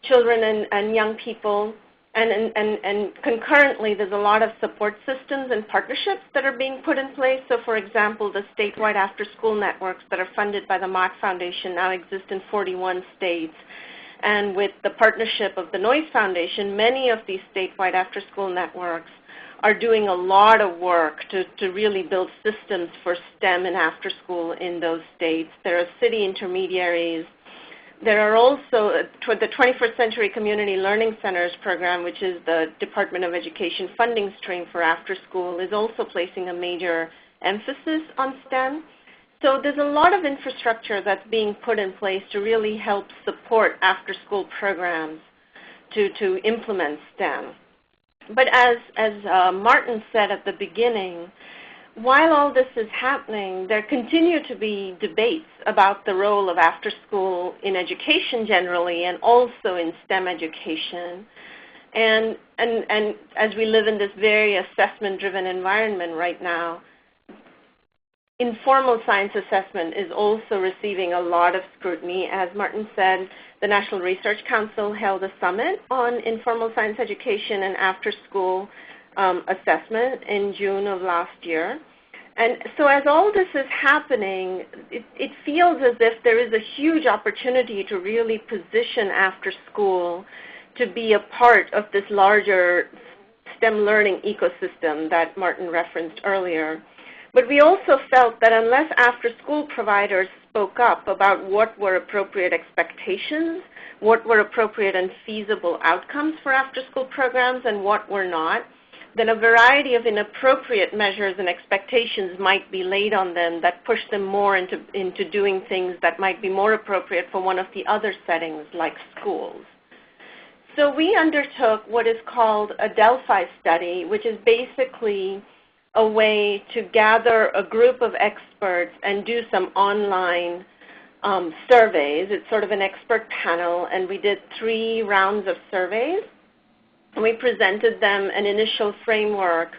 children and young people. And concurrently, there's a lot of support systems and partnerships that are being put in place. So, for example, the statewide after-school networks that are funded by the Mott Foundation now exist in 41 states. And with the partnership of the Noyce Foundation, many of these statewide after-school networks are doing a lot of work to really build systems for STEM and after-school in those states. There are city intermediaries. There are also the 21st Century Community Learning Centers program, which is the Department of Education funding stream for after school, is also placing a major emphasis on STEM. So there's a lot of infrastructure that's being put in place to really help support after-school programs to implement STEM. But as Martin said at the beginning, while all this is happening, there continue to be debates about the role of after-school in education generally and also in STEM education. And as we live in this very assessment-driven environment right now, informal science assessment is also receiving a lot of scrutiny. As Martin said, the National Research Council held a summit on informal science education and after-school assessment in June of last year. And so as all this is happening, it feels as if there is a huge opportunity to really position after school to be a part of this larger STEM learning ecosystem that Martin referenced earlier. But we also felt that unless after-school providers spoke up about what were appropriate expectations, what were appropriate and feasible outcomes for after-school programs, and what were not, then a variety of inappropriate measures and expectations might be laid on them that push them more into doing things that might be more appropriate for one of the other settings like schools. So we undertook what is called a Delphi study, which is basically a way to gather a group of experts and do some online surveys. It's sort of an expert panel, and we did 3 rounds of surveys. And we presented them an initial framework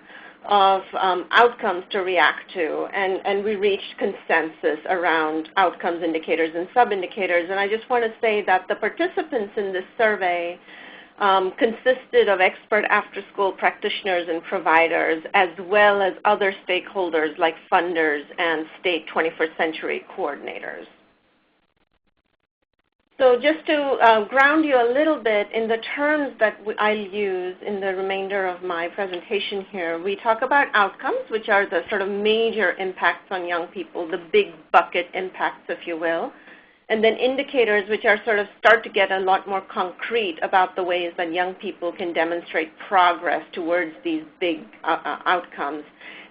of outcomes to react to, and we reached consensus around outcomes indicators and sub-indicators. And I just want to say that the participants in this survey consisted of expert after-school practitioners and providers, as well as other stakeholders like funders and state 21st century coordinators. So just to ground you a little bit in the terms that I'll use in the remainder of my presentation here, we talk about outcomes, which are the sort of major impacts on young people, the big bucket impacts, if you will, and then indicators, which are sort of start to get a lot more concrete about the ways that young people can demonstrate progress towards these big outcomes.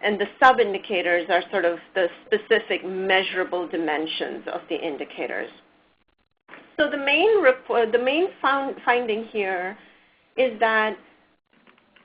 And the sub-indicators are sort of the specific measurable dimensions of the indicators. So the main finding here is that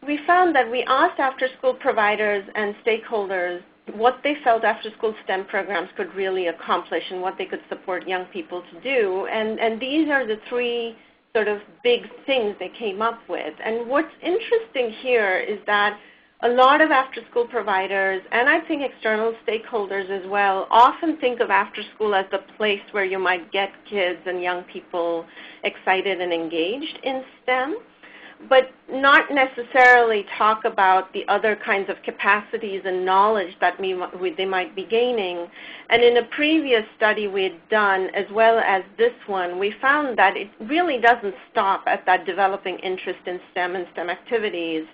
we found that we asked after-school providers and stakeholders what they felt after-school STEM programs could really accomplish and what they could support young people to do. And these are the 3 sort of big things they came up with. And what's interesting here is that a lot of after-school providers, and I think external stakeholders as well, often think of after-school as the place where you might get kids and young people excited and engaged in STEM, but not necessarily talk about the other kinds of capacities and knowledge that they might be gaining. And in a previous study we had done, as well as this one, we found that it really doesn't stop at that developing interest in STEM and STEM activities.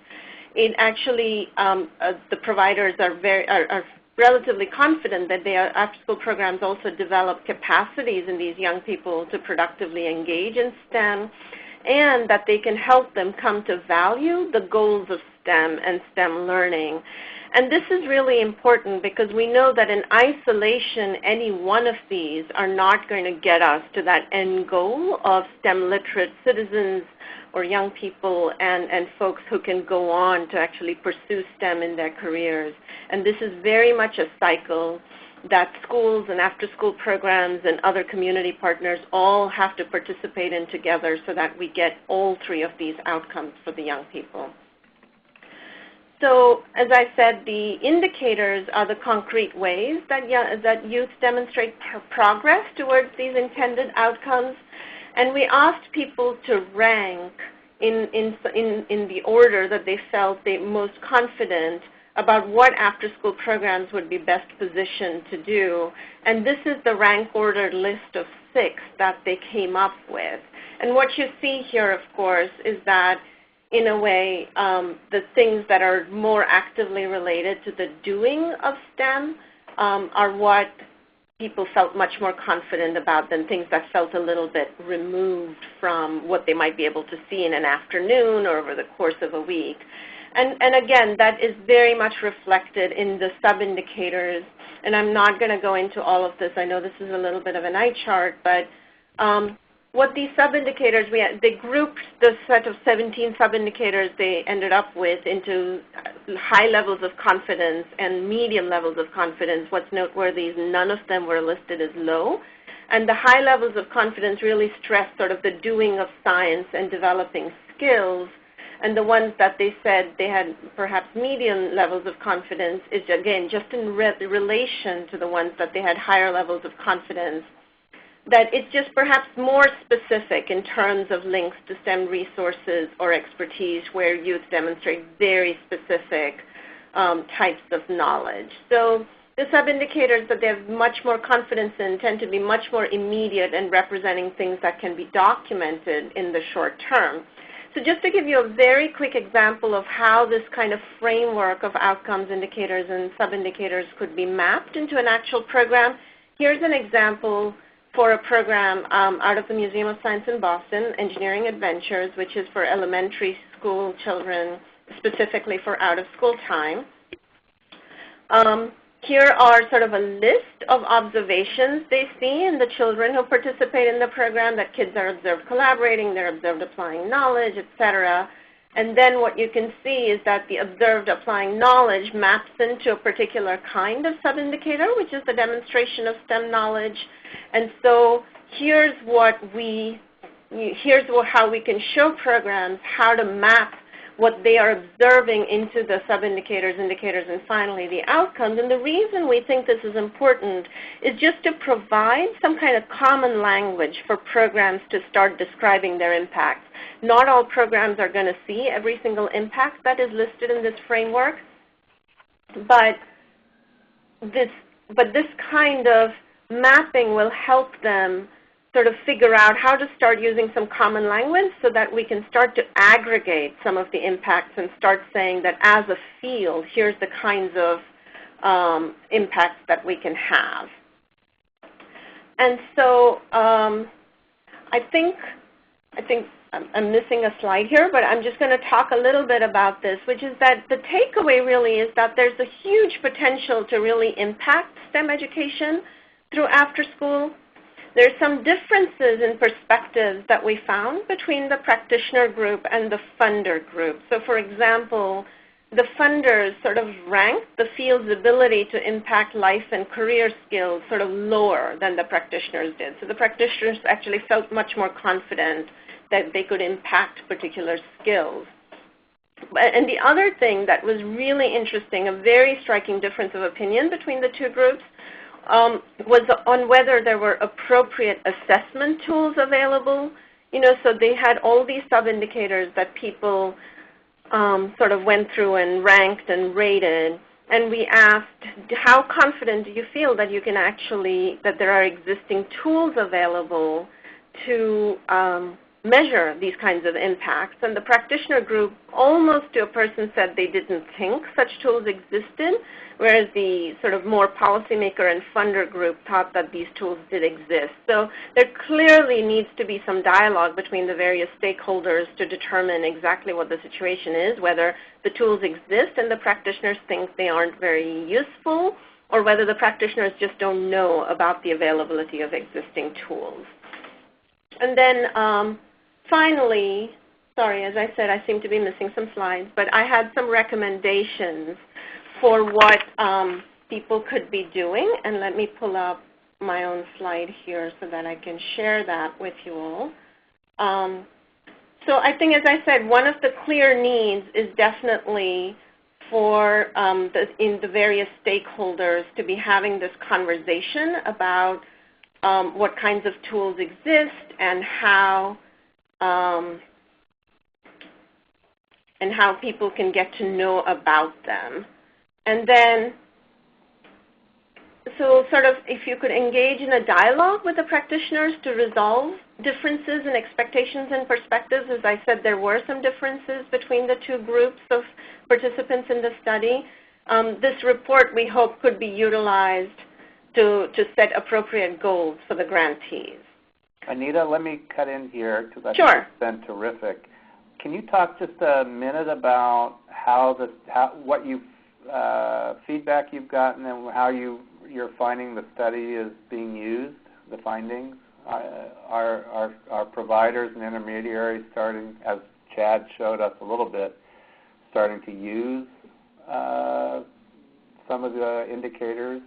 It actually, the providers are relatively confident that their after-school programs also develop capacities in these young people to productively engage in STEM, and that they can help them come to value the goals of STEM and STEM learning. And this is really important because we know that in isolation, any one of these are not going to get us to that end goal of STEM literate citizens or young people and folks who can go on to actually pursue STEM in their careers. And this is very much a cycle that schools and after-school programs and other community partners all have to participate in together so that we get all 3 of these outcomes for the young people. So as I said, the indicators are the concrete ways that youth demonstrate progress towards these intended outcomes. And we asked people to rank in the order that they felt they most confident about what after-school programs would be best positioned to do. And this is the rank-ordered list of 6 that they came up with. And what you see here, of course, is that in a way, the things that are more actively related to the doing of STEM are what people felt much more confident about than things that felt a little bit removed from what they might be able to see in an afternoon or over the course of a week. And again, that is very much reflected in the sub-indicators. And I'm not going to go into all of this. I know this is a little bit of an eye chart, but what these sub-indicators, they grouped the set of 17 sub-indicators they ended up with into high levels of confidence and medium levels of confidence. What's noteworthy is none of them were listed as low. And the high levels of confidence really stress sort of the doing of science and developing skills. And the ones that they said they had perhaps medium levels of confidence is, again, just in relation to the ones that they had higher levels of confidence, that it's just perhaps more specific in terms of links to STEM resources or expertise where youth demonstrate very specific types of knowledge. So the sub-indicators that they have much more confidence in tend to be much more immediate and representing things that can be documented in the short term. So just to give you a very quick example of how this kind of framework of outcomes indicators and sub-indicators could be mapped into an actual program, here's an example for a program out of the Museum of Science in Boston, Engineering Adventures, which is for elementary school children, specifically for out-of-school time. here are sort of a list of observations they see in the children who participate in the program, that kids are observed collaborating, they're observed applying knowledge, etc. And then what you can see is that the observed applying knowledge maps into a particular kind of sub-indicator, which is the demonstration of STEM knowledge. And so here's how we can show programs how to map what they are observing into the sub-indicators, indicators, and finally the outcomes. And the reason we think this is important is just to provide some kind of common language for programs to start describing their impacts. Not all programs are going to see every single impact that is listed in this framework, but this kind of mapping will help them sort of figure out how to start using some common language so that we can start to aggregate some of the impacts and start saying that as a field, here's the kinds of impacts that we can have. And so I think I'm missing a slide here, but I'm just going to talk a little bit about this, which is that the takeaway really is that there's a huge potential to really impact STEM education through after school. There's some differences in perspectives that we found between the practitioner group and the funder group. So for example, the funders sort of ranked the field's ability to impact life and career skills sort of lower than the practitioners did. So the practitioners actually felt much more confident that they could impact particular skills. And the other thing that was really interesting, a very striking difference of opinion between the two groups, was on whether there were appropriate assessment tools available. So they had all these sub-indicators that people sort of went through and ranked and rated. And we asked, how confident do you feel that you can that there are existing tools available to measure these kinds of impacts? And the practitioner group, almost to a person, said they didn't think such tools existed, whereas the sort of more policymaker and funder group thought that these tools did exist. So there clearly needs to be some dialogue between the various stakeholders to determine exactly what the situation is, whether the tools exist and the practitioners think they aren't very useful, or whether the practitioners just don't know about the availability of existing tools. And then finally, sorry, as I said, I seem to be missing some slides, but I had some recommendations for what people could be doing. And let me pull up my own slide here so that I can share that with you all. So I think, as I said, one of the clear needs is definitely for the various stakeholders to be having this conversation about what kinds of tools exist and how people can get to know about them. And then, so sort of if you could engage in a dialogue with the practitioners to resolve differences in expectations and perspectives. As I said, there were some differences between the two groups of participants in the study. This report, we hope, could be utilized to set appropriate goals for the grantees. Anita, let me cut in here because I Sure. think it's been terrific. Can you talk just a minute about what feedback you've gotten and how you're finding the study is being used, the findings? Are providers and intermediaries starting, as Chad showed us a little bit, starting to use some of the indicators?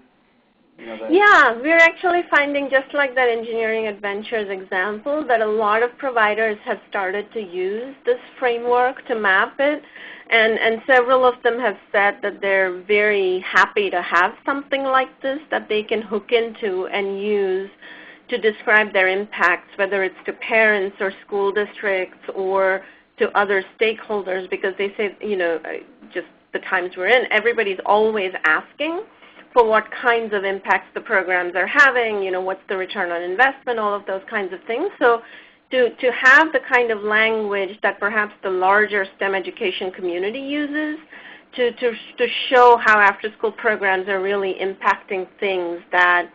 Yeah, we're actually finding, just like that Engineering Adventures example, that a lot of providers have started to use this framework to map it, and several of them have said that they're very happy to have something like this that they can hook into and use to describe their impacts, whether it's to parents or school districts or to other stakeholders, because they say, just the times we're in, everybody's always asking for what kinds of impacts the programs are having, what's the return on investment, all of those kinds of things. So to have the kind of language that perhaps the larger STEM education community uses to show how after-school programs are really impacting things that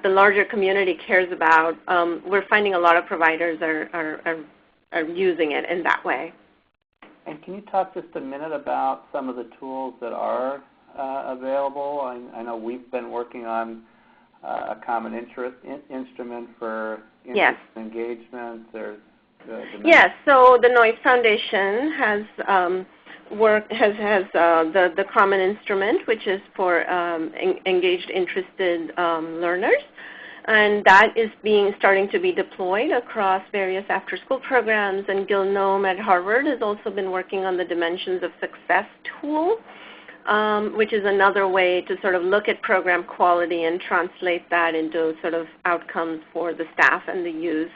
the larger community cares about, we're finding a lot of providers are using it in that way. And can you talk just a minute about some of the tools that are available? I know we've been working on a common interest instrument for interest engagement. There's yes, so the Noyce Foundation has the common instrument, which is for engaged, interested learners. And that is starting to be deployed across various after-school programs. And Gil Noem at Harvard has also been working on the Dimensions of Success tool, which is another way to sort of look at program quality and translate that into sort of outcomes for the staff and the youth.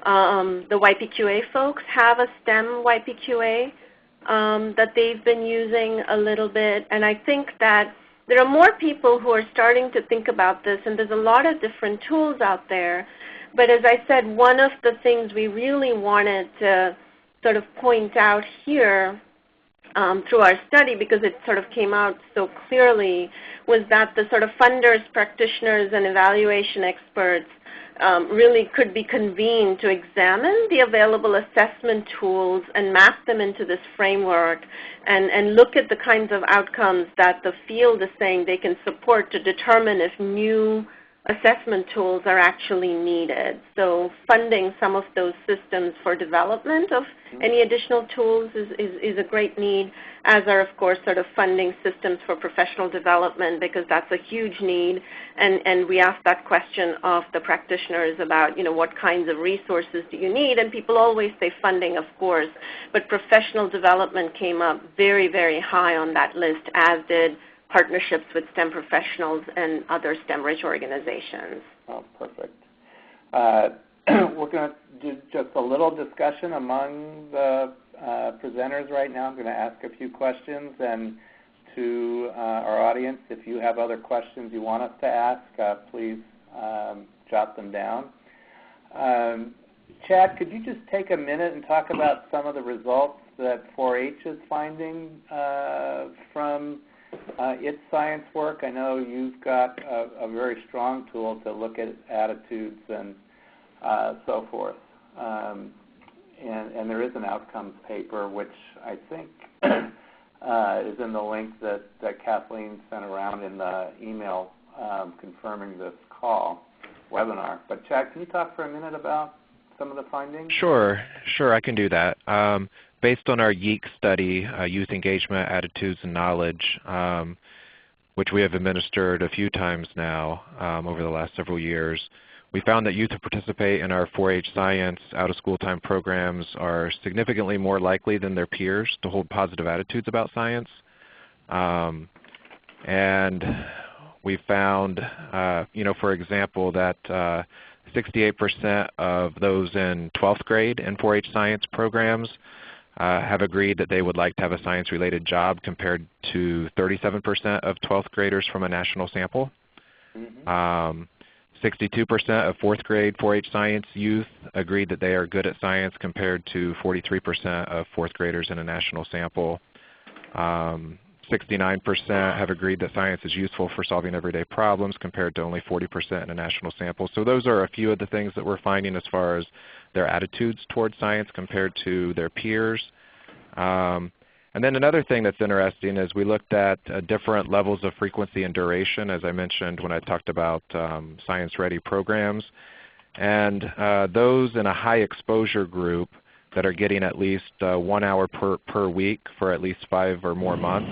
The YPQA folks have a STEM YPQA that they've been using a little bit, and I think that there are more people who are starting to think about this, and there's a lot of different tools out there. But as I said, one of the things we really wanted to sort of point out here through our study, because it sort of came out so clearly, was that the sort of funders, practitioners, and evaluation experts really could be convened to examine the available assessment tools and map them into this framework and look at the kinds of outcomes that the field is saying they can support to determine if new assessment tools are actually needed. So funding some of those systems for development of any additional tools is a great need, as are, of course, sort of funding systems for professional development, because that's a huge need. And we asked that question of the practitioners about, what kinds of resources do you need? And people always say funding, of course, but professional development came up very, very high on that list, as did partnerships with STEM professionals and other STEM-rich organizations. Oh, perfect. We're going to do just a little discussion among the presenters right now. I'm going to ask a few questions, and to our audience, if you have other questions you want us to ask, please jot them down. Chad, could you just take a minute and talk about some of the results that 4-H is finding from its science work? I know you've got a very strong tool to look at attitudes and so forth. And there is an outcomes paper, which I think is in the link that Kathleen sent around in the email confirming this webinar. But Chad, can you talk for a minute about some of the findings? Sure, I can do that. Based on our YEEK study, Youth Engagement, Attitudes, and Knowledge, which we have administered a few times now over the last several years, we found that youth who participate in our 4-H science out-of-school time programs are significantly more likely than their peers to hold positive attitudes about science. And we found, for example, that 68% of those in 12th grade in 4-H science programs have agreed that they would like to have a science-related job, compared to 37% of 12th graders from a national sample. 62% of 4th grade 4-H science youth agreed that they are good at science, compared to 43% of 4th graders in a national sample. 69% have agreed that science is useful for solving everyday problems, compared to only 40% in a national sample. So those are a few of the things that we're finding as far as their attitudes towards science compared to their peers. And then another thing that's interesting is we looked at different levels of frequency and duration, as I mentioned when I talked about science-ready programs. And those in a high exposure group that are getting at least 1 hour per week for at least 5 or more months,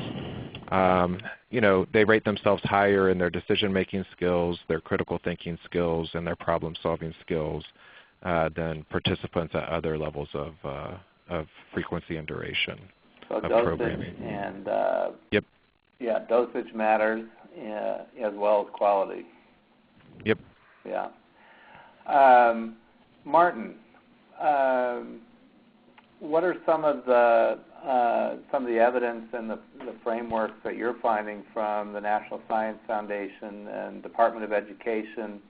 they rate themselves higher in their decision-making skills, their critical thinking skills, and their problem-solving skills than participants at other levels of frequency and duration of programming. And yep. Yeah, dosage matters as well as quality. Yep. Yeah. Martin, what are some of the evidence and the frameworks that you're finding from the National Science Foundation and Department of Education?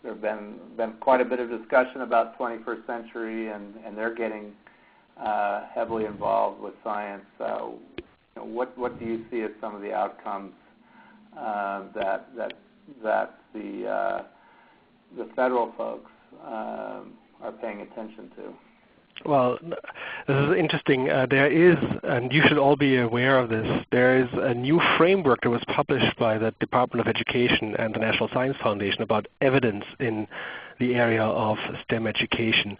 There have been quite a bit of discussion about 21st century, and they're getting heavily involved with science. What do you see as some of the outcomes that the federal folks are paying attention to? Well, this is interesting. There is, and you should all be aware of this, there is a new framework that was published by the Department of Education and the National Science Foundation about evidence in the area of STEM education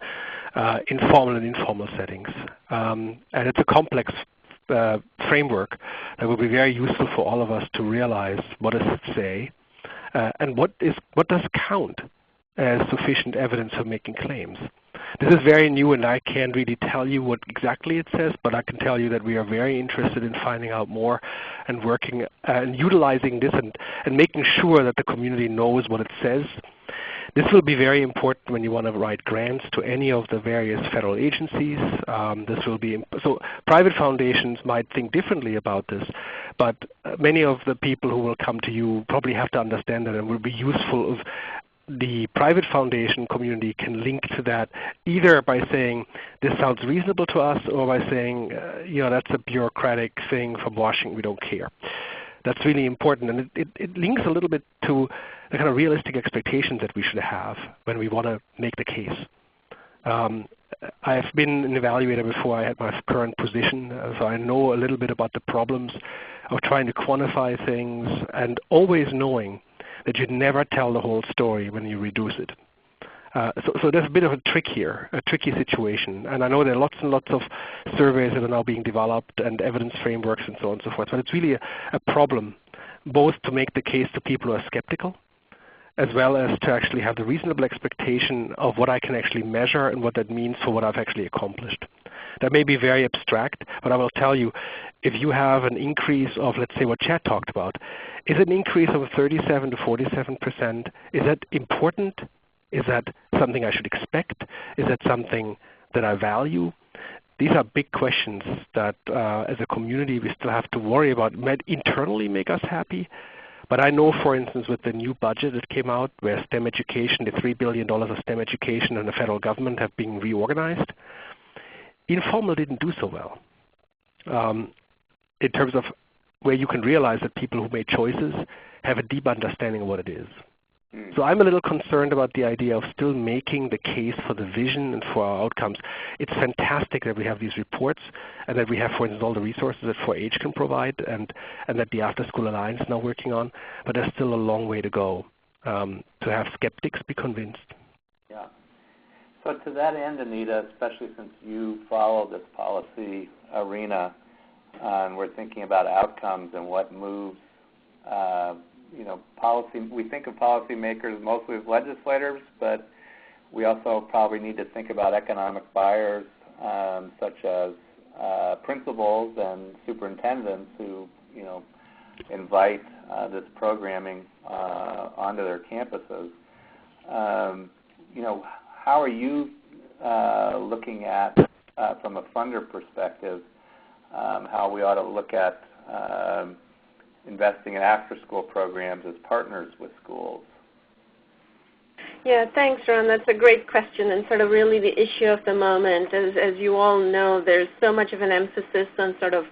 in formal and informal settings. And it's a complex framework that will be very useful for all of us to realize what does it say and what does count as sufficient evidence for making claims. This is very new, and I can't really tell you what exactly it says, but I can tell you that we are very interested in finding out more and working and utilizing this and making sure that the community knows what it says. This will be very important when you want to write grants to any of the various federal agencies. This will be so. Private foundations might think differently about this, but many of the people who will come to you probably have to understand that, and will be useful. The private foundation community can link to that either by saying this sounds reasonable to us, or by saying that's a bureaucratic thing from Washington, we don't care. That's really important, and it links a little bit to the kind of realistic expectations that we should have when we want to make the case. I've been an evaluator before I had my current position, so I know a little bit about the problems of trying to quantify things and always knowing that you'd never tell the whole story when you reduce it. So there's a bit of a trick here, a tricky situation. And I know there are lots and lots of surveys that are now being developed and evidence frameworks and so on and so forth. But it's really a problem, both to make the case to people who are skeptical, as well as to actually have the reasonable expectation of what I can actually measure and what that means for what I've actually accomplished. That may be very abstract, but I will tell you, if you have an increase of, let's say, what Chad talked about, is an increase of 37 to 47%, is that important? Is that something I should expect? Is that something that I value? These are big questions that as a community we still have to worry about. It might internally make us happy, but I know, for instance, with the new budget that came out where STEM education, the $3 billion of STEM education and the federal government have been reorganized, informal didn't do so well in terms of where you can realize that people who made choices have a deep understanding of what it is. So I'm a little concerned about the idea of still making the case for the vision and for our outcomes. It's fantastic that we have these reports and that we have, for instance, all the resources that 4-H can provide and that the Afterschool Alliance is now working on, but there's still a long way to go to have skeptics be convinced. Yeah. So to that end, Anita, especially since you follow this policy arena, and we're thinking about outcomes and what moves, policy. We think of policymakers mostly as legislators, but we also probably need to think about economic buyers, such as principals and superintendents who, invite this programming onto their campuses. How are you looking at, from a funder perspective, how we ought to look at investing in after-school programs as partners with schools? Yeah, thanks, Ron. That's a great question and sort of really the issue of the moment. As you all know, there's so much of an emphasis on sort of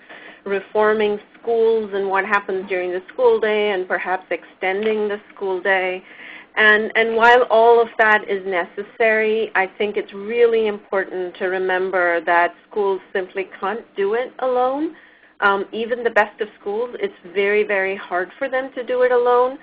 reforming schools and what happens during the school day and perhaps extending the school day. And while all of that is necessary, I think it's really important to remember that schools simply can't do it alone. Even the best of schools, it's very, very hard for them to do it alone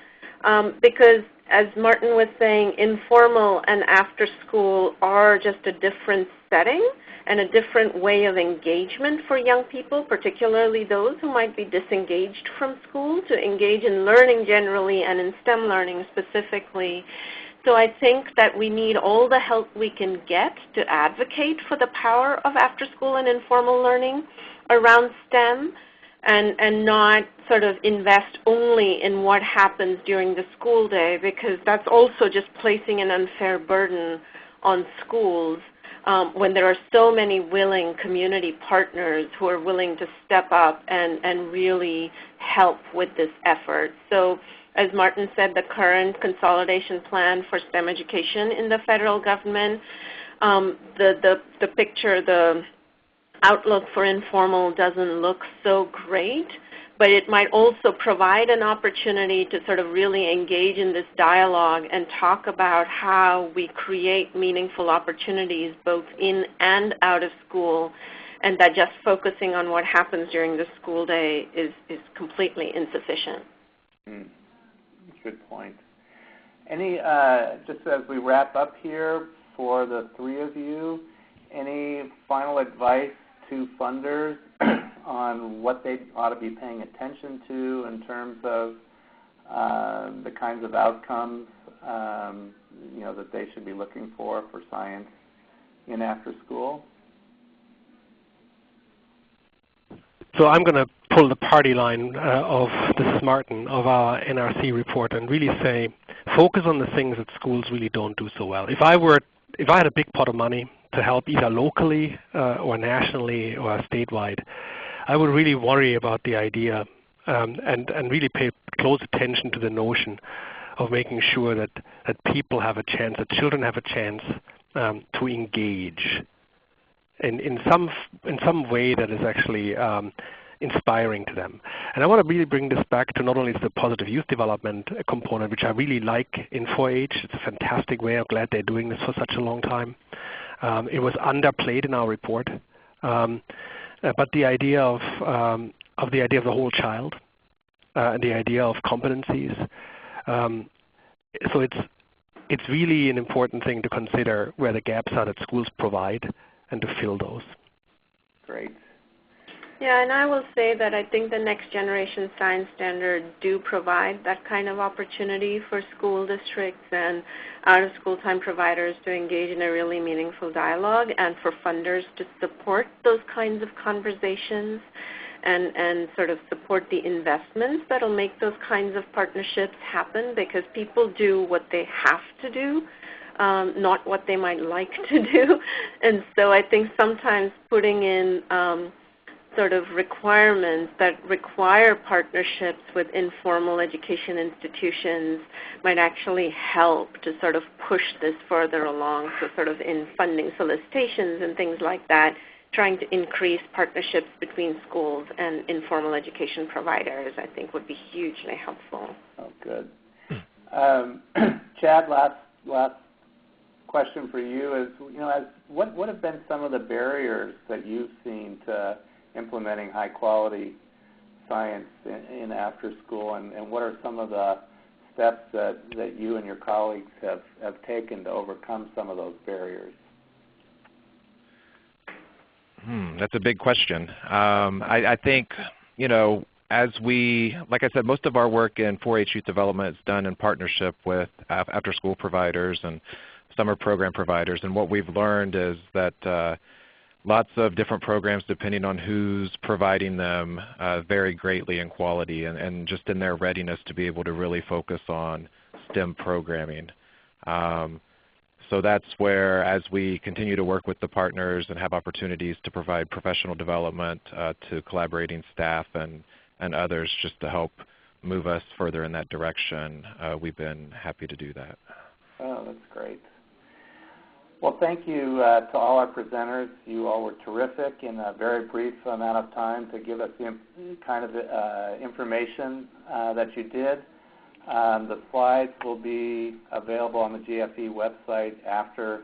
because, as Martin was saying, informal and after school are just a different setting and a different way of engagement for young people, particularly those who might be disengaged from school, to engage in learning generally and in STEM learning specifically. So I think that we need all the help we can get to advocate for the power of after-school and informal learning around STEM and not sort of invest only in what happens during the school day, because that's also just placing an unfair burden on schools when there are so many willing community partners who are willing to step up and really help with this effort. So as Martin said, the current consolidation plan for STEM education in the federal government, the picture, the outlook for informal doesn't look so great, but it might also provide an opportunity to sort of really engage in this dialogue and talk about how we create meaningful opportunities both in and out of school, and that just focusing on what happens during the school day is completely insufficient. That's a good point. Any, just as we wrap up here for the three of you, any final advice to funders on what they ought to be paying attention to in terms of the kinds of outcomes that they should be looking for science in after school? So I'm going to pull the party line of, this is Martin, of our NRC report and really say, focus on the things that schools really don't do so well. If I had a big pot of money to help either locally or nationally or statewide, I would really worry about the idea and really pay close attention to the notion of making sure that people have a chance, that children have a chance to engage in some way that is actually inspiring to them. And I want to really bring this back to not only the positive youth development component, which I really like in 4-H. It's a fantastic way. I'm glad they're doing this for such a long time. It was underplayed in our report. But the idea of the whole child, and the idea of competencies. So it's really an important thing to consider where the gaps are that schools provide and to fill those. Great. Yeah, and I will say that I think the next generation science standards do provide that kind of opportunity for school districts and out-of-school time providers to engage in a really meaningful dialogue and for funders to support those kinds of conversations and sort of support the investments that will make those kinds of partnerships happen, because people do what they have to do, not what they might like to do. And so I think sometimes putting in sort of requirements that require partnerships with informal education institutions might actually help to sort of push this further along. So sort of in funding solicitations and things like that, trying to increase partnerships between schools and informal education providers, I think would be hugely helpful. Oh, good. Chad, last question for you is, what have been some of the barriers that you've seen to implementing high-quality science in after school, and what are some of the steps that you and your colleagues have taken to overcome some of those barriers? That's a big question. I think, as like I said, most of our work in 4-H youth development is done in partnership with after-school providers and summer program providers, and what we've learned is that lots of different programs, depending on who's providing them, vary greatly in quality and just in their readiness to be able to really focus on STEM programming. So that's where, as we continue to work with the partners and have opportunities to provide professional development to collaborating staff and others just to help move us further in that direction, we've been happy to do that. Oh, that's great. Well, thank you to all our presenters. You all were terrific in a very brief amount of time to give us the kind of information that you did. The slides will be available on the GFE website after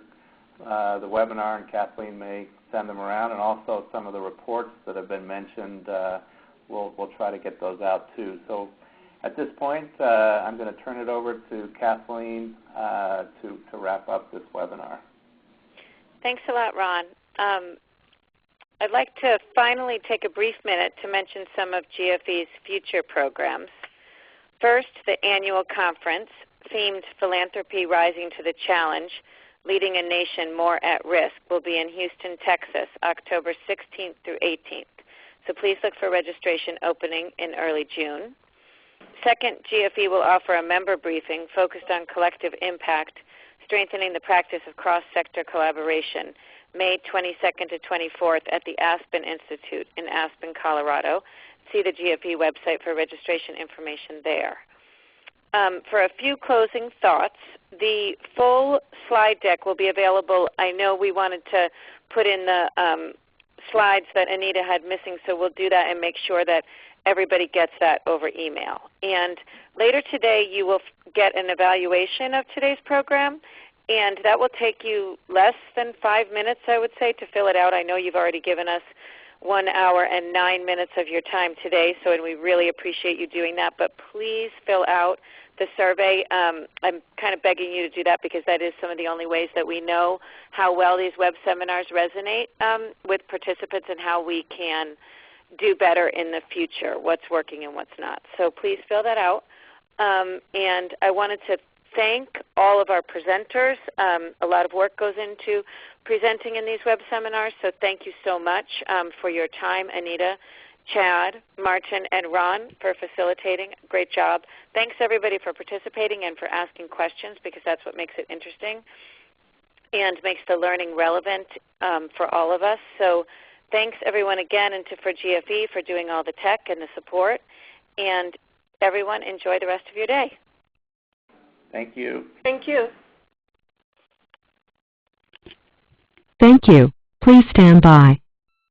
the webinar, and Kathleen may send them around, and also some of the reports that have been mentioned, we'll try to get those out too. So at this point, I'm going to turn it over to Kathleen to wrap up this webinar. Thanks a lot, Ron. I'd like to finally take a brief minute to mention some of GFE's future programs. First, the annual conference, themed Philanthropy Rising to the Challenge, Leading a Nation More at Risk, will be in Houston, Texas, October 16th through 18th. So please look for registration opening in early June. Second, GFE will offer a member briefing focused on collective impact, strengthening the practice of cross-sector collaboration, May 22nd to 24th at the Aspen Institute in Aspen, Colorado. See the GFE website for registration information there. For a few closing thoughts, the full slide deck will be available. I know we wanted to put in the slides that Anita had missing, so we'll do that and make sure that everybody gets that over email. And later today you will get an evaluation of today's program, and that will take you less than 5 minutes, I would say, to fill it out. I know you've already given us 1 hour and 9 minutes of your time today, and we really appreciate you doing that. But please fill out the survey. I'm kind of begging you to do that because that is some of the only ways that we know how well these web seminars resonate with participants and how we can do better in the future, what's working and what's not. So please fill that out. And I wanted to thank all of our presenters. A lot of work goes into presenting in these web seminars, so thank you so much for your time, Anita, Chad, Martin, and Ron for facilitating. Great job. Thanks everybody for participating and for asking questions, because that's what makes it interesting and makes the learning relevant for all of us. So thanks everyone again, and for GFE for doing all the tech and the support. And everyone, enjoy the rest of your day. Thank you. Thank you. Thank you. Please stand by.